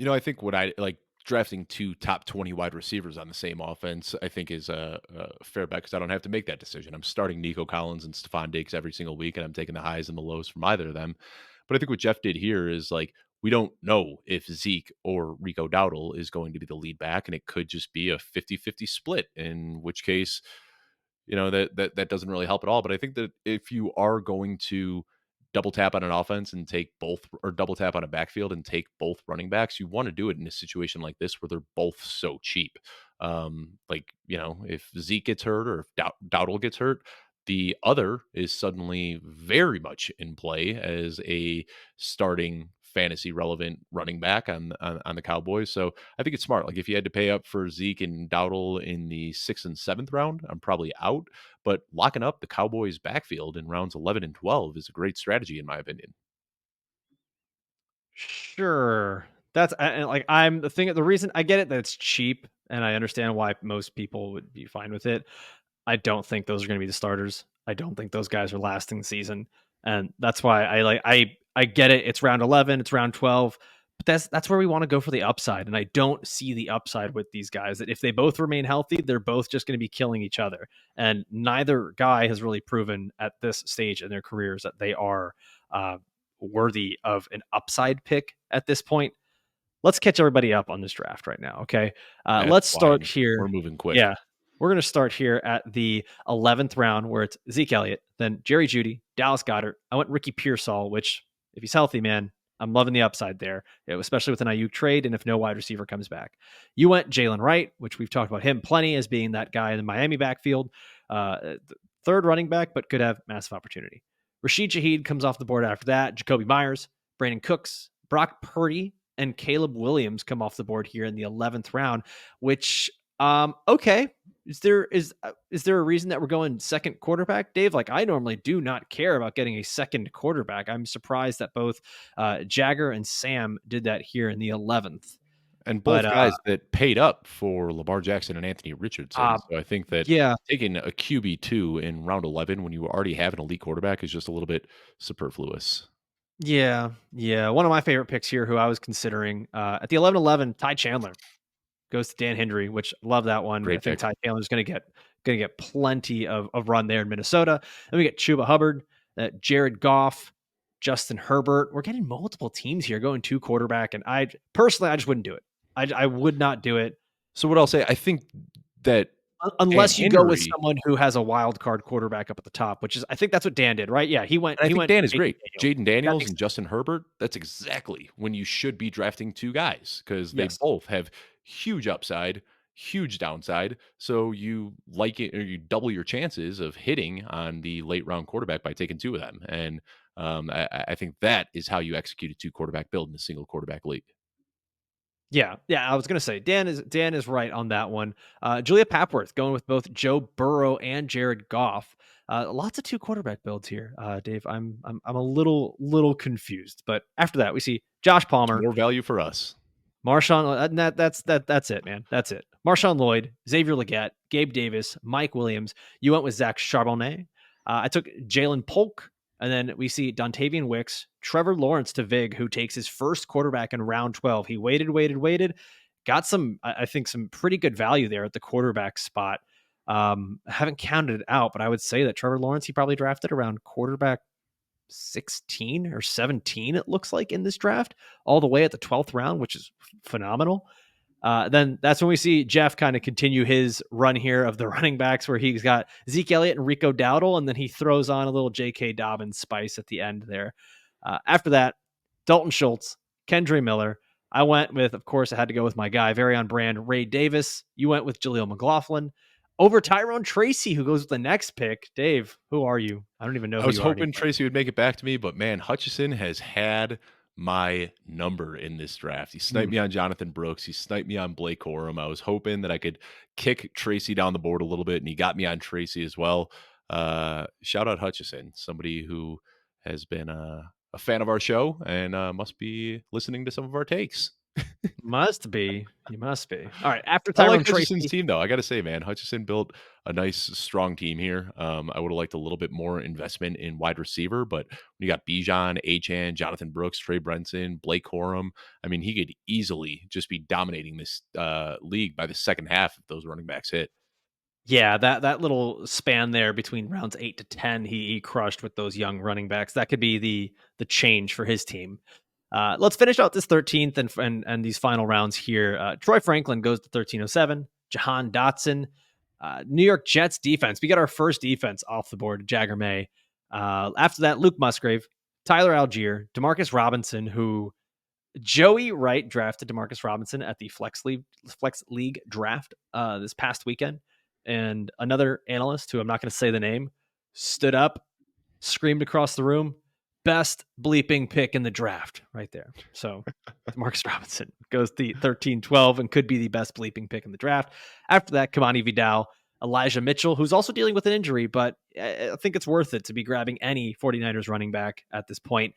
I think what I like drafting 2 top 20 wide receivers on the same offense, I think is a fair bet because I don't have to make that decision. I'm starting Nico Collins and Stefon Diggs every single week, and I'm taking the highs and the lows from either of them. But I think what Jeff did here is like, we don't know if Zeke or Rico Dowdle is going to be the lead back, and it could just be a 50-50 split, in which case, that doesn't really help at all. But I think that if you are going to double tap on an offense and take both, or double tap on a backfield and take both running backs, you want to do it in a situation like this where they're both so cheap. If Zeke gets hurt or if Dowdle gets hurt, the other is suddenly very much in play as a starting fantasy relevant running back on the Cowboys. So I think it's smart. Like if you had to pay up for Zeke and Dowdle in the 6th and 7th round, I'm probably out. But locking up the Cowboys backfield in rounds 11 and 12 is a great strategy, in my opinion. Sure. That's and like I'm the thing. The reason I get it that it's cheap, and I understand why most people would be fine with it. I don't think those are going to be the starters. I don't think those guys are lasting the season, and that's why I get it. It's round 11. It's round 12. But that's where we want to go for the upside. And I don't see the upside with these guys, that if they both remain healthy, they're both just going to be killing each other. And neither guy has really proven at this stage in their careers that they are worthy of an upside pick at this point. Let's catch everybody up on this draft right now. Okay. That's Let's start fine. We're here. moving quick. Yeah. We're going to start here at the 11th round, where it's Zeke Elliott, then Jerry Jeudy, Dallas Goedert. I went Ricky Pearsall, which, if he's healthy, man, I'm loving the upside there, especially with an Aiyuk trade and if no wide receiver comes back. You went Jalen Wright, which we've talked about him plenty as being that guy in the Miami backfield, third running back, but could have massive opportunity. Rashid Shaheed comes off the board after that. Jacoby Myers, Brandon Cooks, Brock Purdy, and Caleb Williams come off the board here in the 11th round, which, okay. Is there a reason that we're going second quarterback, Dave? Like, I normally do not care about getting a second quarterback. I'm surprised that both Jagger and Sam did that here in the 11th. And both But guys that paid up for Lamar Jackson and Anthony Richardson. So I think that yeah, taking a QB2 in round 11 when you already have an elite quarterback is just a little bit superfluous. yeah. One of my favorite picks here, who I was considering at the 11-11, Ty Chandler goes to Dan Hendry, which love that one. Great I think pick. Ty Chandler's going to get plenty of run there in Minnesota. Then we get Chuba Hubbard, Jared Goff, Justin Herbert. We're getting multiple teams here going two quarterback, and I personally just wouldn't do it. I would not do it. So what I'll say, I think that Unless Dan you go with Henry, someone who has a wild card quarterback up at the top, which is, I think that's what Dan did, right? Yeah, he went. and I He think went. Dan is Jaden great. Daniels. Jaden That Daniels makes and Justin Herbert, that's exactly when you should be drafting two guys because they yes. both have huge upside, huge downside. So you like it, or you double your chances of hitting on the late round quarterback by taking two of them. And I think that is how you execute a two quarterback build in a single quarterback league. Yeah. I was gonna say Dan is right on that one. Julia Papworth going with both Joe Burrow and Jared Goff. Lots of two quarterback builds here, Dave. I'm a little confused, but after that we see Josh It's Palmer, more value for us. Marshawn. That's it, man. That's it. Marshawn Lloyd, Xavier Legette, Gabe Davis, Mike Williams. You went with Zach Charbonnet. I took Jalen Polk. And then we see Dontavian Wicks, Trevor Lawrence to Vig, who takes his first quarterback in round 12. He waited, got some, I think, some pretty good value there at the quarterback spot. I haven't counted it out, but I would say that Trevor Lawrence, he probably drafted around quarterback 16 or 17, it looks like, in this draft, all the way at the 12th round, which is phenomenal. Then that's when we see Jeff kind of continue his run here of the running backs, where he's got Zeke Elliott and Rico Dowdle, and then he throws on a little J.K. Dobbins spice at the end there. After that, Dalton Schultz, Kendre Miller. I went with, of course, I had to go with my guy, very on brand, Ray Davis. You went with Jaleel McLaughlin over Tyrone Tracy, who goes with the next pick. Dave, who are you? I don't even know I who was you are anymore. hoping Tracy would make it back to me, but man, Hutchison has had my number in this draft. He sniped me on Jonathan Brooks. He sniped me on Blake Corum. I was hoping that I could kick Tracy down the board a little bit, and he got me on Tracy as well. Shout out Hutchison, somebody who has been a fan of our show and must be listening to some of our takes. Must be. You must be. All right. After I Tyrone like Hutchison's Tracy. team, though. I got to say, man, Hutchison built a nice, strong team here. I would have liked a little bit more investment in wide receiver, but when you got Bijan, Achan, Jonathan Brooks, Trey Brenson, Blake Corum, I mean, he could easily just be dominating this league by the second half if those running backs hit. Yeah, that little span there between rounds 8 to 10, he crushed with those young running backs. That could be the change for his team. Let's finish out this 13th and these final rounds here. Troy Franklin goes to 1307. Jahan Dotson, New York Jets defense. We got our first defense off the board, Jagger May. After that, Luke Musgrave, Tyler Algier, Demarcus Robinson, who Joey Wright drafted Demarcus Robinson at the Flex League draft this past weekend. And another analyst, who I'm not going to say the name, stood up, screamed across the room, best bleeping pick in the draft right there. So Marcus Robinson goes the 13-12 and could be the best bleeping pick in the draft. After that, Kamani Vidal, Elijah Mitchell, who's also dealing with an injury, but I think it's worth it to be grabbing any 49ers running back at this point.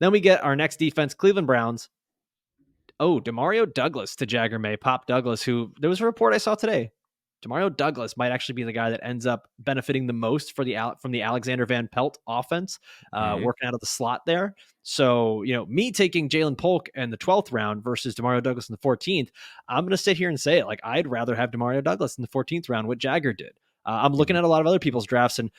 Then we get our next defense, Cleveland Browns. Oh, Demario Douglas to Jagger May, Pop Douglas, who there was a report I saw today. Demario Douglas might actually be the guy that ends up benefiting the most from the Alexander Van Pelt offense, Mhm. working out of the slot there. So, me taking Jalen Polk in the 12th round versus Demario Douglas in the 14th, I'm going to sit here and say it. Like, I'd rather have Demario Douglas in the 14th round, what Jagger did. I'm looking Mhm. at a lot of other people's drafts, and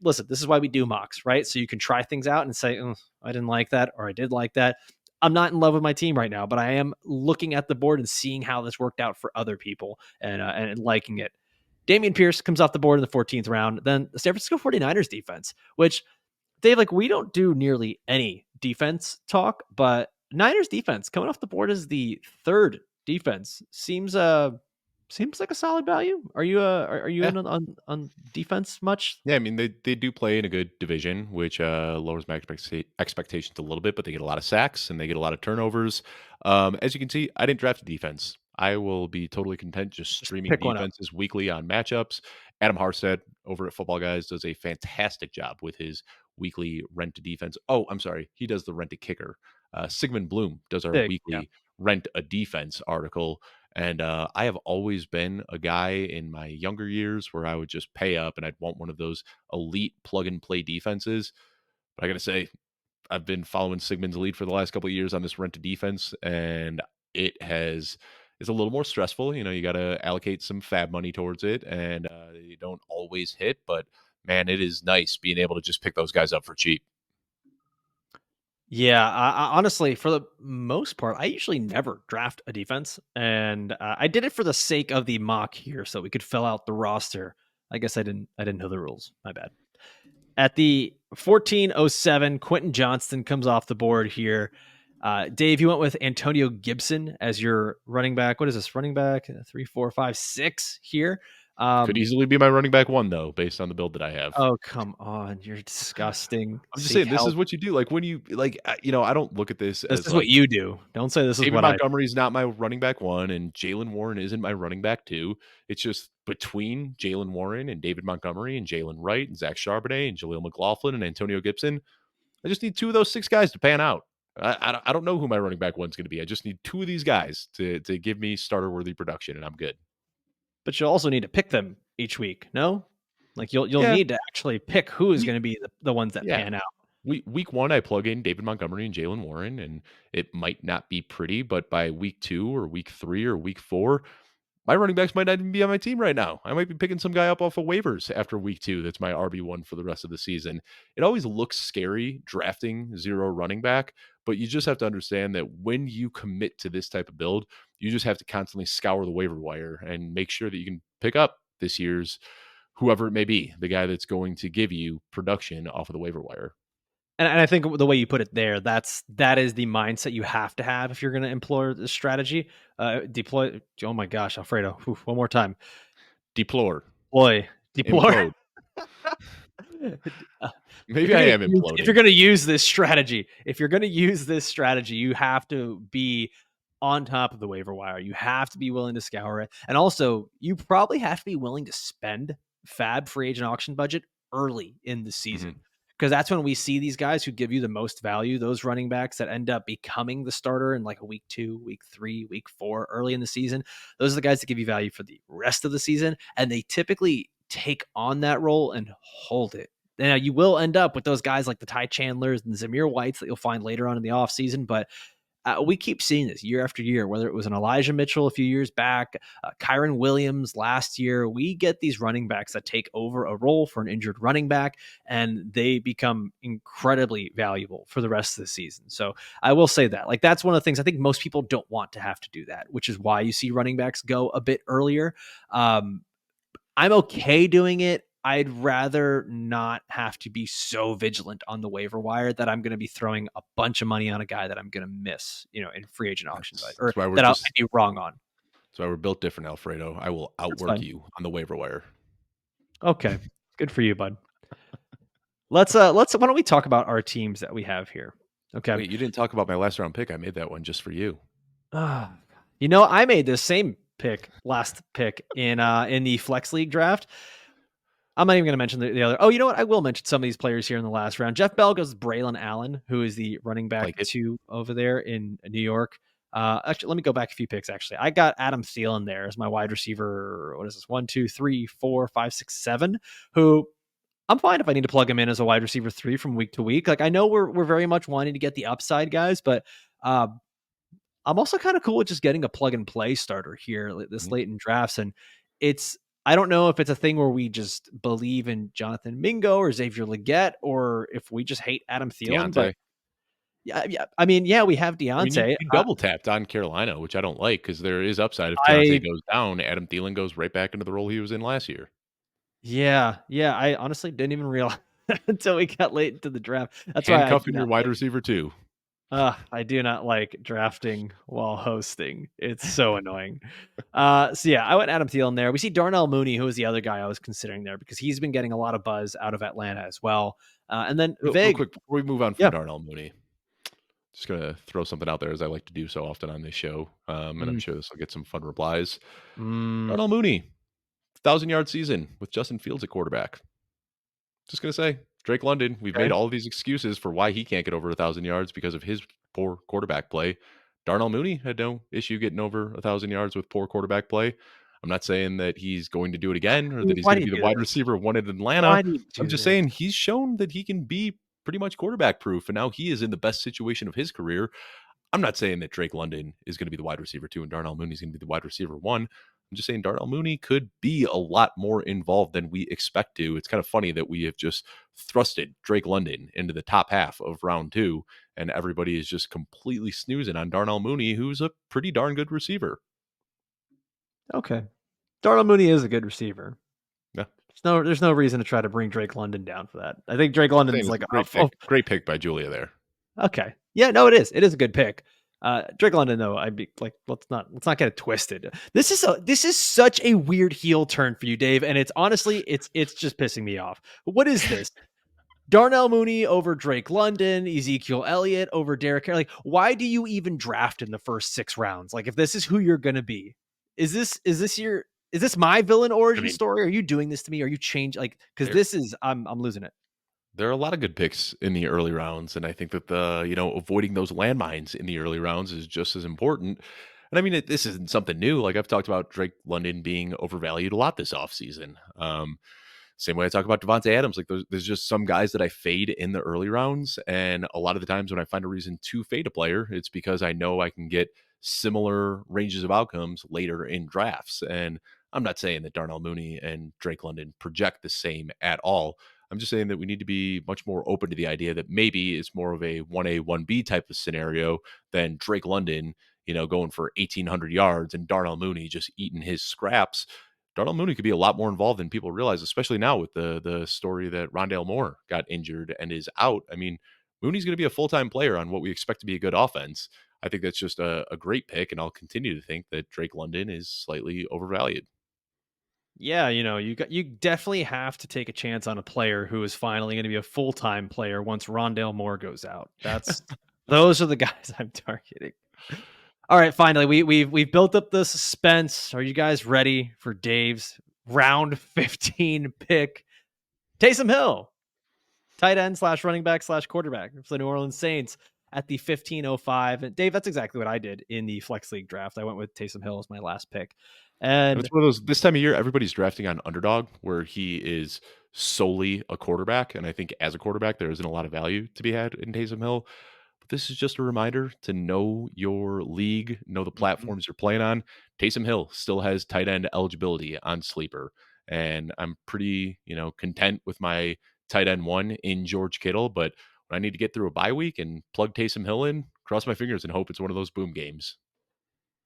listen, this is why we do mocks, right? So you can try things out and say, oh, I didn't like that, or I did like that. I'm not in love with my team right now, but I am looking at the board and seeing how this worked out for other people and liking it. Damian Pierce comes off the board in the 14th round. Then the San Francisco 49ers defense, which Dave, like, we don't do nearly any defense talk, but Niners defense coming off the board as the third defense seems like a solid value. Are you Yeah. in on defense much? Yeah, I mean, they do play in a good division, which lowers my expectations a little bit, but they get a lot of sacks and they get a lot of turnovers. As you can see, I didn't draft a defense. I will be totally content just Just streaming pick one up. defenses weekly on matchups. Adam Harstead over at Football Guys does a fantastic job with his weekly rent to defense. Oh, I'm sorry, he does the rent to kicker. Sigmund Bloom does our Big, yeah. weekly rent a defense article. And I have always been a guy in my younger years where I would just pay up and I'd want one of those elite plug and play defenses. But I got to say, I've been following Sigmund's lead for the last couple of years on this rent to defense, and it's a little more stressful. You got to allocate some fab money towards it, and you don't always hit. But man, it is nice being able to just pick those guys up for cheap. Yeah, I honestly, for the most part, I usually never draft a defense, and I did it for the sake of the mock here, so we could fill out the roster. I guess I didn't know the rules. My bad. At the 1407, Quentin Johnston comes off the board here. Dave, you went with Antonio Gibson as your running back. What is this? Running back 3, 4, 5, 6 here. Could easily be my running back one though, based on the build that I have. Oh, come on. You're disgusting. I'm just Seek saying this help. is what you do. Like when you like, I don't look at this This as is what like you do. Don't say this is David what I do. Montgomery's not my running back one, and Jalen Warren isn't my running back two. It's just between Jalen Warren and David Montgomery and Jalen Wright and Zach Charbonnet and Jaleel McLaughlin and Antonio Gibson. I just need two of those six guys to pan out. I don't know who my running back one's going to be. I just need two of these guys to give me starter worthy production, and I'm good. But you'll also need to pick them each week, no? Like you'll Yeah, need to actually pick who is week going to be the ones that yeah pan out. week one I plug in David Montgomery and Jalen Warren, and it might not be pretty, but by week two or week three or week four, my running backs might not even be on my team right now. I might be picking some guy up off of waivers after week two. That's my RB1 for the rest of the season. It always looks scary drafting zero running back, but you just have to understand that when you commit to this type of build, you just have to constantly scour the waiver wire and make sure that you can pick up this year's whoever it may be, the guy that's going to give you production off of the waiver wire. And I think the way you put it there, that is the mindset you have to have if you're going to employ this strategy. Deploy. Oh my gosh, Alfredo! Oof, one more time. Deplore, Deploy. implode. If Maybe you're I gonna am if you're imploding. gonna use this strategy, you have to be on top of the waiver wire. You have to be willing to scour it, and also you probably have to be willing to spend fab free agent auction budget early in the season. Mhm. Because that's when we see these guys who give you the most value, those running backs that end up becoming the starter in like a week 2, week 3, week 4, early in the season. Those are the guys that give you value for the rest of the season. And they typically take on that role and hold it. Now you will end up with those guys like the Ty Chandlers and Zamir Whites that you'll find later on in the offseason, but we keep seeing this year after year, whether it was an Elijah Mitchell a few years back, Kyron Williams last year. We get these running backs that take over a role for an injured running back, and they become incredibly valuable for the rest of the season. So I will say that. Like, that's one of the things I think most people don't want to have to do that, which is why you see running backs go a bit earlier. I'm okay doing it. I'd rather not have to be so vigilant on the waiver wire that I'm going to be throwing a bunch of money on a guy that I'm going to miss, in free agent auction, or That's why we're that I'd just be wrong on. that's why we're built different, Alfredo. I will That's outwork fine. you on the waiver wire. Okay, good for you, bud. Let's why don't we talk about our teams that we have here? Okay. Wait, you didn't talk about my last round pick. I made that one just for you. I made this same last pick in the flex league draft. I'm not even going to mention the other. Oh, you know what? I will mention some of these players here in the last round. Jeff Bell goes Braylon Allen, who is the running back Like it. 2 over there in New York. Actually, let me go back a few picks. Actually, I got Adam Thielen there as my wide receiver. What is this? 1, 2, 3, 4, 5, 6, 7. Who I'm fine if I need to plug him in as a wide receiver 3 from week to week. Like I know we're very much wanting to get the upside guys, but uh, I'm also kind of cool with just getting a plug and play starter here this Mhm. late in drafts. And it's, I don't know if it's a thing where we just believe in Jonathan Mingo or Xavier Leggett, or if we just hate Adam Thielen. But Deontay. yeah. I mean, yeah, we have I mean, you, Deontay. you double tapped on Carolina, which I don't like because there is upside. If Deontay I goes down, Adam Thielen goes right back into the role he was in last year. yeah. I honestly didn't even realize until we got late into the draft. That's why I do Handcuffing your not wide like. receiver too. I do not like drafting while hosting. It's so annoying. So yeah, I went Adam Thielen there. We see Darnell Mooney, who was the other guy I was considering there because he's been getting a lot of buzz out of Atlanta as well. And then Real Vig, quick before we move on from yeah, Darnell Mooney, just gonna throw something out there as I like to do so often on this show, and I'm mm, sure this will get some fun replies. mm, Darnell Mooney, 1,000-yard season with Justin Fields at quarterback. Just gonna say, Drake London. We've made okay, all of these excuses for why he can't get over 1,000 yards because of his poor quarterback play. Darnell Mooney had no issue getting over 1,000 yards with poor quarterback play. I'm not saying that he's going to do it again or that he's why going do to you be the do wide this? receiver one in Atlanta. Why do you I'm do just this? saying he's shown that he can be pretty much quarterback proof, and now he is in the best situation of his career. I'm not saying that Drake London is going to be the wide receiver two and Darnell Mooney is going to be the wide receiver one. I'm just saying Darnell Mooney could be a lot more involved than we expect to. It's kind of funny that we have just thrusted Drake London into the top half of round two, and everybody is just completely snoozing on Darnell Mooney, who's a pretty darn good receiver. Okay, Darnell Mooney is a good receiver. Yeah, There's no reason to try to bring Drake London down for that. I think Drake saying London's it's like a great pick. Great pick by Julia there. okay. Yeah, no, it is. It is a good pick. Drake London, though, I'd be like, let's not get it twisted. This is such a weird heel turn for you, Dave, and it's honestly, it's just pissing me off. What is this? Darnell Mooney over Drake London, Ezekiel Elliott over Derrick Henry. Like, why do you even draft in the first 6 rounds? Like, if this is who you're gonna be, is this my villain I origin mean, story? Are you doing this to me? Are you change like because there this is I'm losing it. there are a lot of good picks in the early rounds, and I think that avoiding those landmines in the early rounds is just as important. And I mean, this isn't something new. Like I've talked about Drake London being overvalued a lot this offseason. Same way I talk about Devontae Adams. Like there's just some guys that I fade in the early rounds, and a lot of the times when I find a reason to fade a player, it's because I know I can get similar ranges of outcomes later in drafts. And I'm not saying that Darnell Mooney and Drake London project the same at all. I'm just saying that we need to be much more open to the idea that maybe it's more of a 1A, 1B type of scenario than Drake London, going for 1,800 yards and Darnell Mooney just eating his scraps. Darnell Mooney could be a lot more involved than people realize, especially now with the story that Rondale Moore got injured and is out. I mean, Mooney's going to be a full-time player on what we expect to be a good offense. I think that's just a great pick, and I'll continue to think that Drake London is slightly overvalued. Yeah, you definitely have to take a chance on a player who is finally going to be a full-time player once Rondale Moore goes out. Those are the guys I'm targeting. All right, finally, we've built up the suspense. Are you guys ready for Dave's round 15 pick? Taysom Hill, tight end slash running back slash quarterback for the New Orleans Saints at the 15:05. And Dave, that's exactly what I did in the flex league draft. I went with Taysom Hill as my last pick. And And it's one of those this time of year, everybody's drafting on underdog where he is solely a quarterback. And I think as a quarterback, there isn't a lot of value to be had in Taysom Hill. But this is just a reminder to know your league, know the Mhm. platforms you're playing on. Taysom Hill still has tight end eligibility on Sleeper. And I'm pretty, content with my tight end one in George Kittle. But when I need to get through a bye week and plug Taysom Hill in, cross my fingers and hope it's one of those boom games.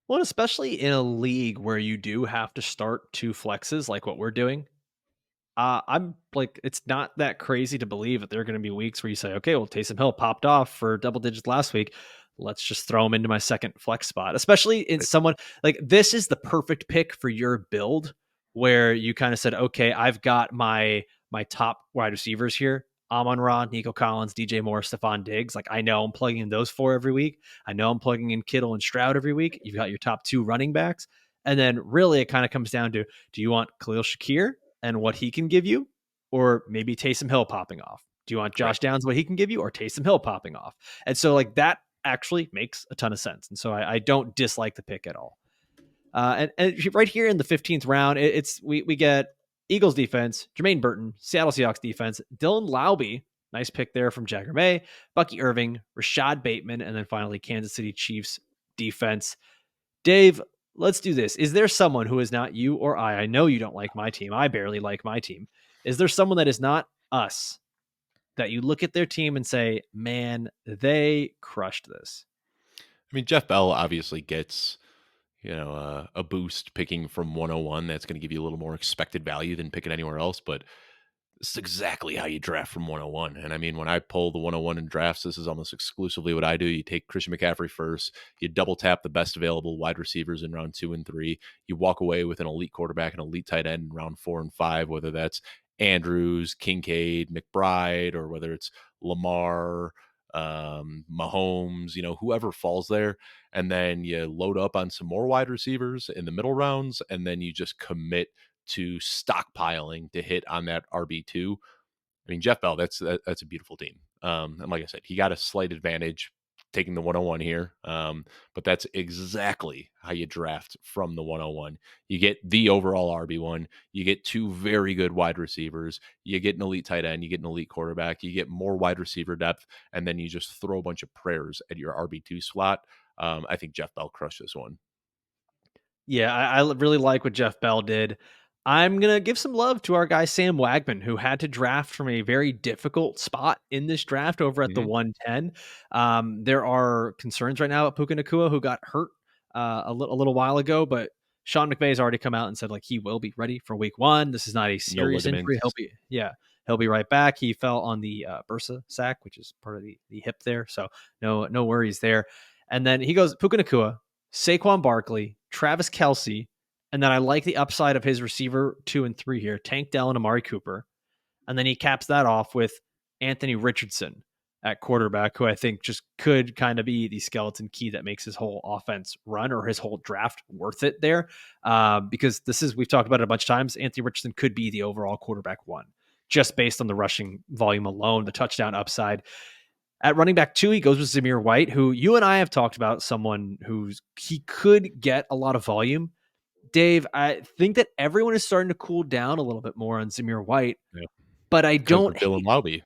Well, especially in a league where you do have to start two flexes like what we're doing. I'm like, it's not that crazy to believe that there are going to be weeks where you say, okay, well, Taysom Hill popped off for double digits last week. Let's just throw him into my second flex spot, especially in someone like this is the perfect pick for your build where you kind of said, okay, I've got my top wide receivers here. Amon-Ra, Nico Collins, DJ Moore, Stefon Diggs. Like I know I'm plugging in those four every week. I know I'm plugging in Kittle and Stroud every week. You've got your top two running backs. And then really it kind of comes down to, do you want Khalil Shakir and what he can give you, or maybe Taysom Hill popping off? Do you want Right. Josh Downs, what he can give you, or Taysom Hill popping off? And so like that actually makes a ton of sense. And so I don't dislike the pick at all. And right here in the 15th round, we get Eagles defense, Jermaine Burton, Seattle Seahawks defense, Dylan Laube, nice pick there from Jagger May, Bucky Irving, Rashad Bateman, and then finally Kansas City Chiefs defense. Dave, let's do this. Is there someone who is not you or I? I know you don't like my team. I barely like my team. Is there someone that is not us that you look at their team and say, man, they crushed this? I mean, Jeff Bell obviously gets, a boost picking from 101. That's going to give you a little more expected value than picking anywhere else. But this is exactly how you draft from 101. And I mean, when I pull the 101 in drafts, this is almost exclusively what I do. You take Christian McCaffrey first, you double tap the best available wide receivers in round 2 and 3. You walk away with an elite quarterback and elite tight end in round 4 and 5, whether that's Andrews, Kincaid, McBride, or whether it's Lamar, Mahomes, whoever falls there. And then you load up on some more wide receivers in the middle rounds, and then you just commit to stockpiling to hit on that RB2. I mean, Jeff Bell, that's a beautiful team. And like I said, he got a slight advantage taking the 101 here. But that's exactly how you draft from the 101. You get the overall RB1, you get 2 very good wide receivers, you get an elite tight end, you get an elite quarterback, you get more wide receiver depth, and then you just throw a bunch of prayers at your RB2 slot. I think Jeff Bell crushed this one. Yeah, I really like what Jeff Bell did. I'm going to give some love to our guy, Sam Wagman, who had to draft from a very difficult spot in this draft over at the Mhm. 110. There are concerns right now at Puka Nacua, who got hurt a little while ago, but Sean McVay has already come out and said like he will be ready for week 1. This is not a No serious injury. ligaments. He'll be right back. He fell on the bursa sack, which is part of the hip there, so no worries there. And then he goes Puka Nacua, Saquon Barkley, Travis Kelce, and then I like the upside of his receiver 2 and 3 here, Tank Dell and Amari Cooper. And then he caps that off with Anthony Richardson at quarterback, who I think just could kind of be the skeleton key that makes his whole offense run or his whole draft worth it there. Because we've talked about it a bunch of times. Anthony Richardson could be the overall quarterback 1 just based on the rushing volume alone, the touchdown upside. At running back 2, he goes with Zamir White, who you and I have talked about, someone he could get a lot of volume. Dave, I think that everyone is starting to cool down a little bit more on Zamir White, Yeah, but I because don't of Dylan hate. Laube.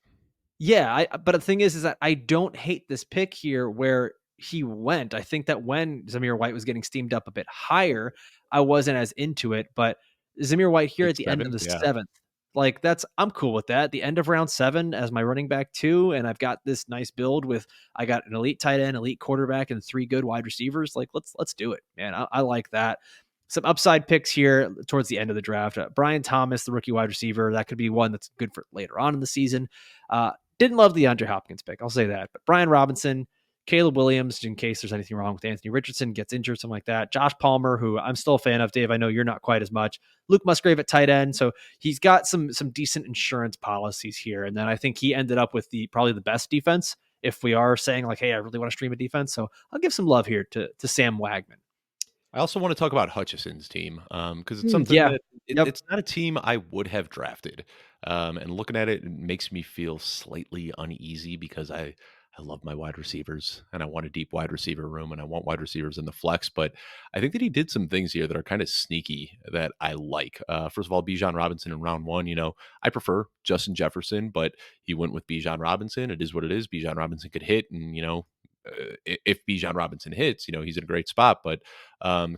Yeah, but the thing is that I don't hate this pick here where he went. I think that when Zamir White was getting steamed up a bit higher, I wasn't as into it. But Zamir White here at Pick the end of 7, the yeah. 7th, I'm cool with that. The end of round 7 as my running back 2, and I've got this nice build with I got an elite tight end, elite quarterback, and 3 good wide receivers. Like let's do it, man. I like that. Some upside picks here towards the end of the draft. Brian Thomas, the rookie wide receiver, that could be one that's good for later on in the season. Didn't love the DeAndre Hopkins pick, I'll say that. But Brian Robinson, Caleb Williams, in case there's anything wrong with Anthony Richardson, gets injured, something like that. Josh Palmer, who I'm still a fan of. Dave, I know you're not quite as much. Luke Musgrave at tight end. So he's got some decent insurance policies here. And then I think he ended up with probably the best defense if we are saying like, hey, I really want to stream a defense. So I'll give some love here to Sam Wagman. I also want to talk about Hutchison's team because it's something Yeah. that Yep. it's not a team I would have drafted. And looking at it, it makes me feel slightly uneasy because I love my wide receivers and I want a deep wide receiver room and I want wide receivers in the flex. But I think that he did some things here that are kind of sneaky that I like. First of all, Bijan Robinson in round 1. I prefer Justin Jefferson, but he went with Bijan Robinson. It is what it is. Bijan Robinson could hit, and if Bijan Robinson hits, he's in a great spot. But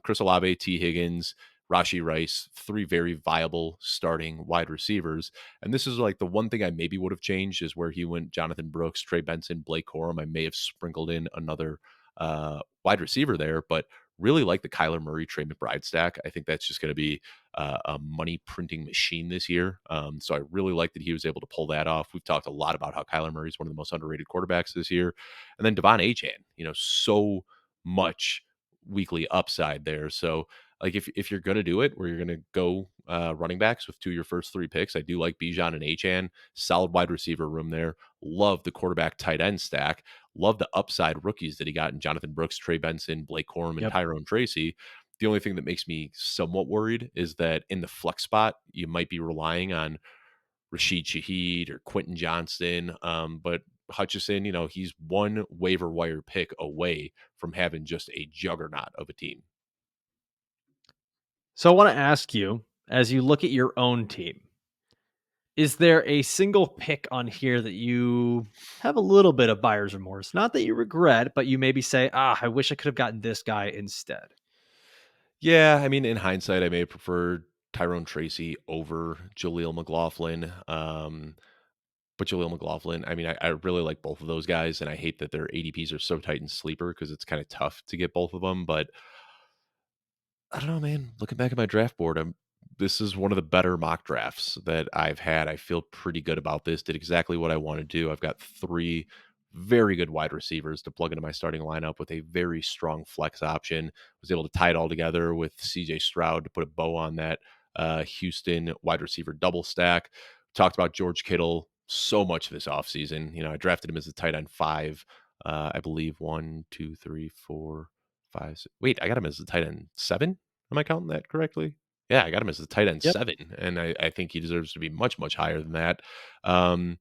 Chris Olave, T. Higgins, Rashi Rice, 3 very viable starting wide receivers. And this is like the one thing I maybe would have changed is where he went Jonathan Brooks, Trey Benson, Blake Corum. I may have sprinkled in another wide receiver there, but really like the Kyler Murray, Trey McBride stack. I think that's just going to be a money printing machine this year. So I really like that he was able to pull that off. We've talked a lot about how Kyler Murray is one of the most underrated quarterbacks this year. And then Devon Achane, so much weekly upside there. So like if you're going to do it where you're going to go running backs with 2 of your first 3 picks, I do like Bijan and Achane, solid wide receiver room there. Love the quarterback tight end stack. Love the upside rookies that he got in Jonathan Brooks, Trey Benson, Blake Corum, and Yep. Tyrone Tracy. The only thing that makes me somewhat worried is that in the flex spot, you might be relying on Rashid Shaheed or Quentin Johnston. But Hutchison, he's one waiver wire pick away from having just a juggernaut of a team. So I want to ask you, as you look at your own team, is there a single pick on here that you have a little bit of buyer's remorse? Not that you regret, but you maybe say, I wish I could have gotten this guy instead. Yeah, I mean, in hindsight, I may have preferred Tyrone Tracy over Jaleel McLaughlin. But Jaleel McLaughlin, I mean, I really like both of those guys, and I hate that their ADPs are so tight in sleeper because it's kind of tough to get both of them. But I don't know, man. Looking back at my draft board, this is one of the better mock drafts that I've had. I feel pretty good about this. Did exactly what I want to do. I've got three very good wide receivers to plug into my starting lineup with a very strong flex option. Was able to tie it all together with CJ Stroud to put a bow on that Houston wide receiver double stack. Talked about George Kittle so much this offseason. I drafted him as a tight end five. I believe one, two, three, four, five. Wait, I got him as a tight end seven. Am I counting that correctly? Yeah, I got him as a tight end Yep. 7, and I think he deserves to be much, much higher than that. Um,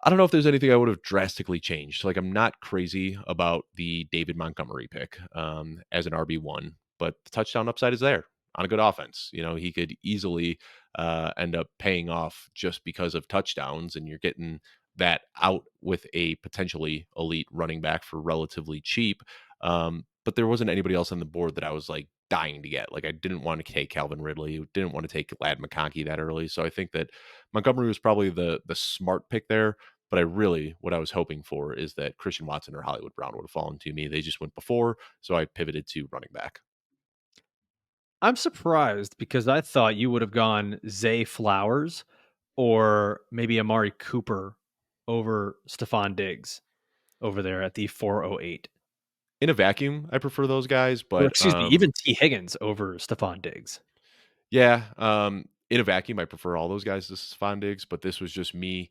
I don't know if there's anything I would have drastically changed. Like, I'm not crazy about the David Montgomery pick as an RB1, but the touchdown upside is there on a good offense. He could easily end up paying off just because of touchdowns, and you're getting that out with a potentially elite running back for relatively cheap. But there wasn't anybody else on the board that I was like dying to get. Like, I didn't want to take Calvin Ridley, didn't want to take Lad McConkey that early. So I think that Montgomery was probably the smart pick there. But what I was hoping for is that Christian Watson or Hollywood Brown would have fallen to me. They just went before, so I pivoted to running back. I'm surprised because I thought you would have gone Zay Flowers or maybe Amari Cooper over Stefon Diggs over there at the 408. In a vacuum, I prefer those guys, Or but excuse me, even T. Higgins over Stefon Diggs. yeah, in a vacuum, I prefer all those guys to Stephon Diggs, but this was just me,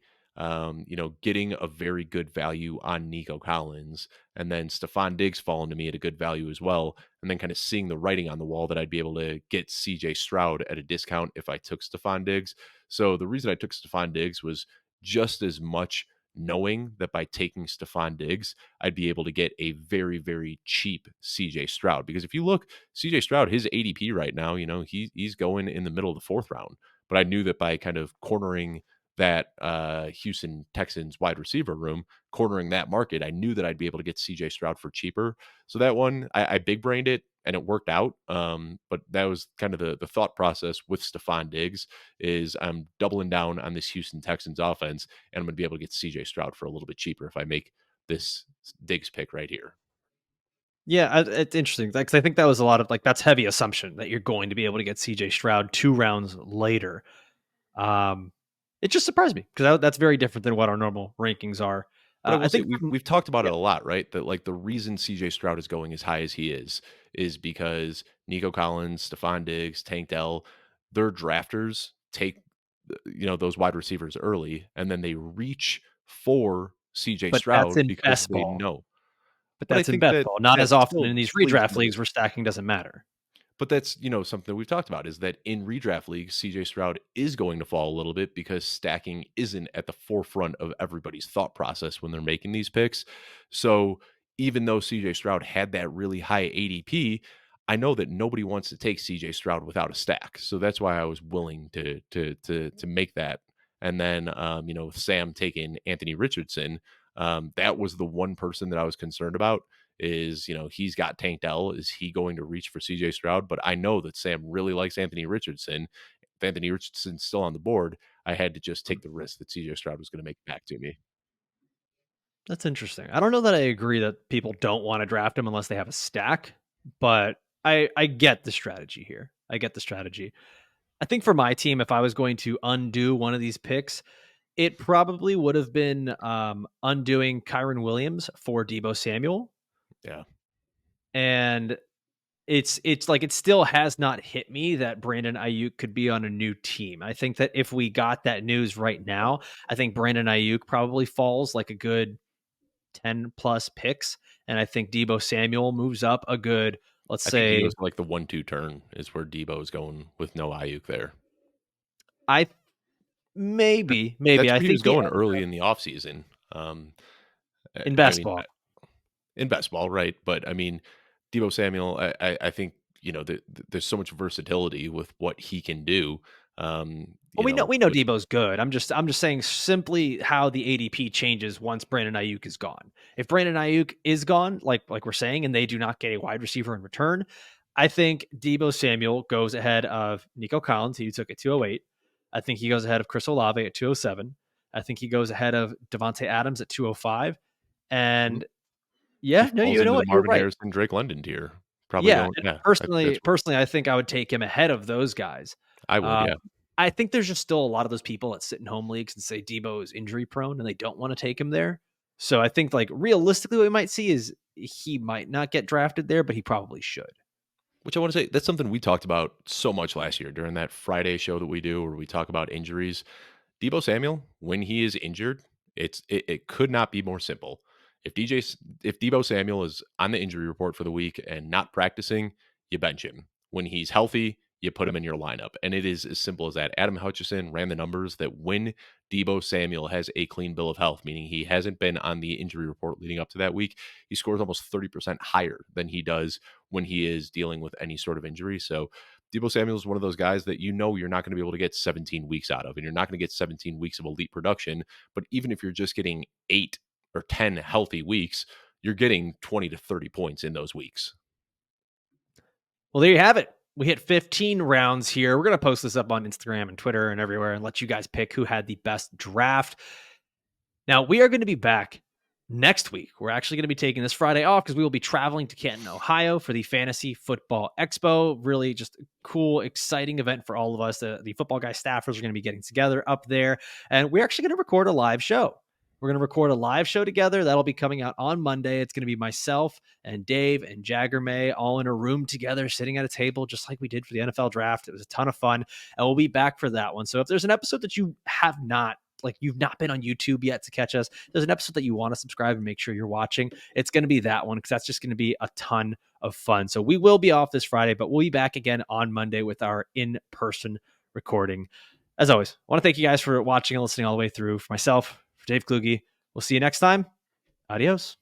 getting a very good value on Nico Collins, and then Stephon Diggs falling to me at a good value as well, and then kind of seeing the writing on the wall that I'd be able to get CJ Stroud at a discount if I took Stephon Diggs. So the reason I took Stephon Diggs was just as much knowing that by taking Stephon Diggs, I'd be able to get a very, very cheap CJ Stroud. Because if you look, CJ Stroud, his ADP right now, he's going in the middle of the fourth round. But I knew that by kind of cornering that Houston Texans wide receiver room, cornering that market, I knew that I'd be able to get CJ Stroud for cheaper. So that one, I big brained it and it worked out. But that was kind of the thought process with Stephon Diggs is I'm doubling down on this Houston Texans offense, and I'm going to be able to get CJ Stroud for a little bit cheaper if I make this Diggs pick right here. Yeah, it's interesting because I think that was a lot of like that's heavy assumption that you're going to be able to get CJ Stroud 2 rounds later. Um, it just surprised me because that's very different than what our normal rankings are. But I I will say think, we've talked about yeah, it a lot, right? That like the reason CJ Stroud is going as high as he is because Nico Collins, Stephon Diggs, Tank Dell, their drafters take those wide receivers early and then they reach for CJ but that's Stroud in because best they ball. know. But But I that's in think best that ball. Not that as often still in these swings redraft numbers. leagues where stacking doesn't matter. But that's, something we've talked about is that in redraft leagues, CJ Stroud is going to fall a little bit because stacking isn't at the forefront of everybody's thought process when they're making these picks. So even though CJ Stroud had that really high ADP, I know that nobody wants to take CJ Stroud without a stack. So that's why I was willing to make that. And then with Sam taking Anthony Richardson, that was the one person that I was concerned about is, he's got Tank Dell. Is he going to reach for CJ Stroud? But I know that Sam really likes Anthony Richardson. If Anthony Richardson's still on the board, I had to just take the risk that CJ Stroud was going to make it back to me. That's interesting. I don't know that I agree that people don't want to draft him unless they have a stack, but I get the strategy here. I get the strategy. I think for my team, if I was going to undo one of these picks, it probably would have been undoing Kyron Williams for Deebo Samuel. Yeah. And it's like it still has not hit me that Brandon Ayuk could be on a new team. I think that if we got that news right now, I think Brandon Ayuk probably falls like a good 10 plus picks. And I think Deebo Samuel moves up a good, let's I think he say, goes to like the 1-2 turn is where Debo's going with no Ayuk there. I That, maybe that's I where he was think he going ends early up, in the offseason. Um, In I mean, basketball. in best ball, right? But I mean, Deebo Samuel, I think there's so much versatility with what he can do. Well, we know Debo's good. I'm just saying simply how the ADP changes once Brandon Ayuk is gone. If Brandon Ayuk is gone, like we're saying, and they do not get a wide receiver in return, I think Deebo Samuel goes ahead of Nico Collins, who you took at 208. I think he goes ahead of Chris Olave at 207. I think he goes ahead of Devontae Adams at 205. Mhm. And He yeah, no, falls you know into the what? You're Marvin right. Harrison, Drake London tier. Probably Yeah, don't. and Yeah, personally, that's personally, I think I would take him ahead of those guys. I would. Um, Yeah. I think there's just still a lot of those people that sit in home leagues and say Debo is injury prone and they don't want to take him there. So I think like realistically, what we might see is he might not get drafted there, but he probably should. Which I want to say that's something we talked about so much last year during that Friday show that we do, where we talk about injuries. Deebo Samuel, when he is injured, it could not be more simple. If Deebo Samuel is on the injury report for the week and not practicing, you bench him. When he's healthy, you put him in your lineup. And it is as simple as that. Adam Hutchison ran the numbers that when Deebo Samuel has a clean bill of health, meaning he hasn't been on the injury report leading up to that week, he scores almost 30% higher than he does when he is dealing with any sort of injury. So Deebo Samuel is one of those guys that you're not going to be able to get 17 weeks out of, and you're not going to get 17 weeks of elite production. But even if you're just getting 8 or 10 healthy weeks, you're getting 20 to 30 points in those weeks. Well, there you have it. We hit 15 rounds here. We're going to post this up on Instagram and Twitter and everywhere and let you guys pick who had the best draft. Now, we are going to be back next week. We're actually going to be taking this Friday off because we will be traveling to Canton, Ohio for the Fantasy Football Expo. Really just a cool, exciting event for all of us. The football guy staffers are going to be getting together up there, and we're actually going to record a live show. We're going to record a live show together. That'll be coming out on Monday. It's going to be myself and Dave and Jagger May all in a room together, sitting at a table, just like we did for the NFL draft. It was a ton of fun, and we'll be back for that one. So if there's an episode that you have not like you've not been on YouTube yet to catch us, there's an episode that you want to subscribe and make sure you're watching. It's going to be that one because that's just going to be a ton of fun. So we will be off this Friday, but we'll be back again on Monday with our in-person recording. As always, I want to thank you guys for watching and listening all the way through. For myself, for Dave Kluge, we'll see you next time. Adios.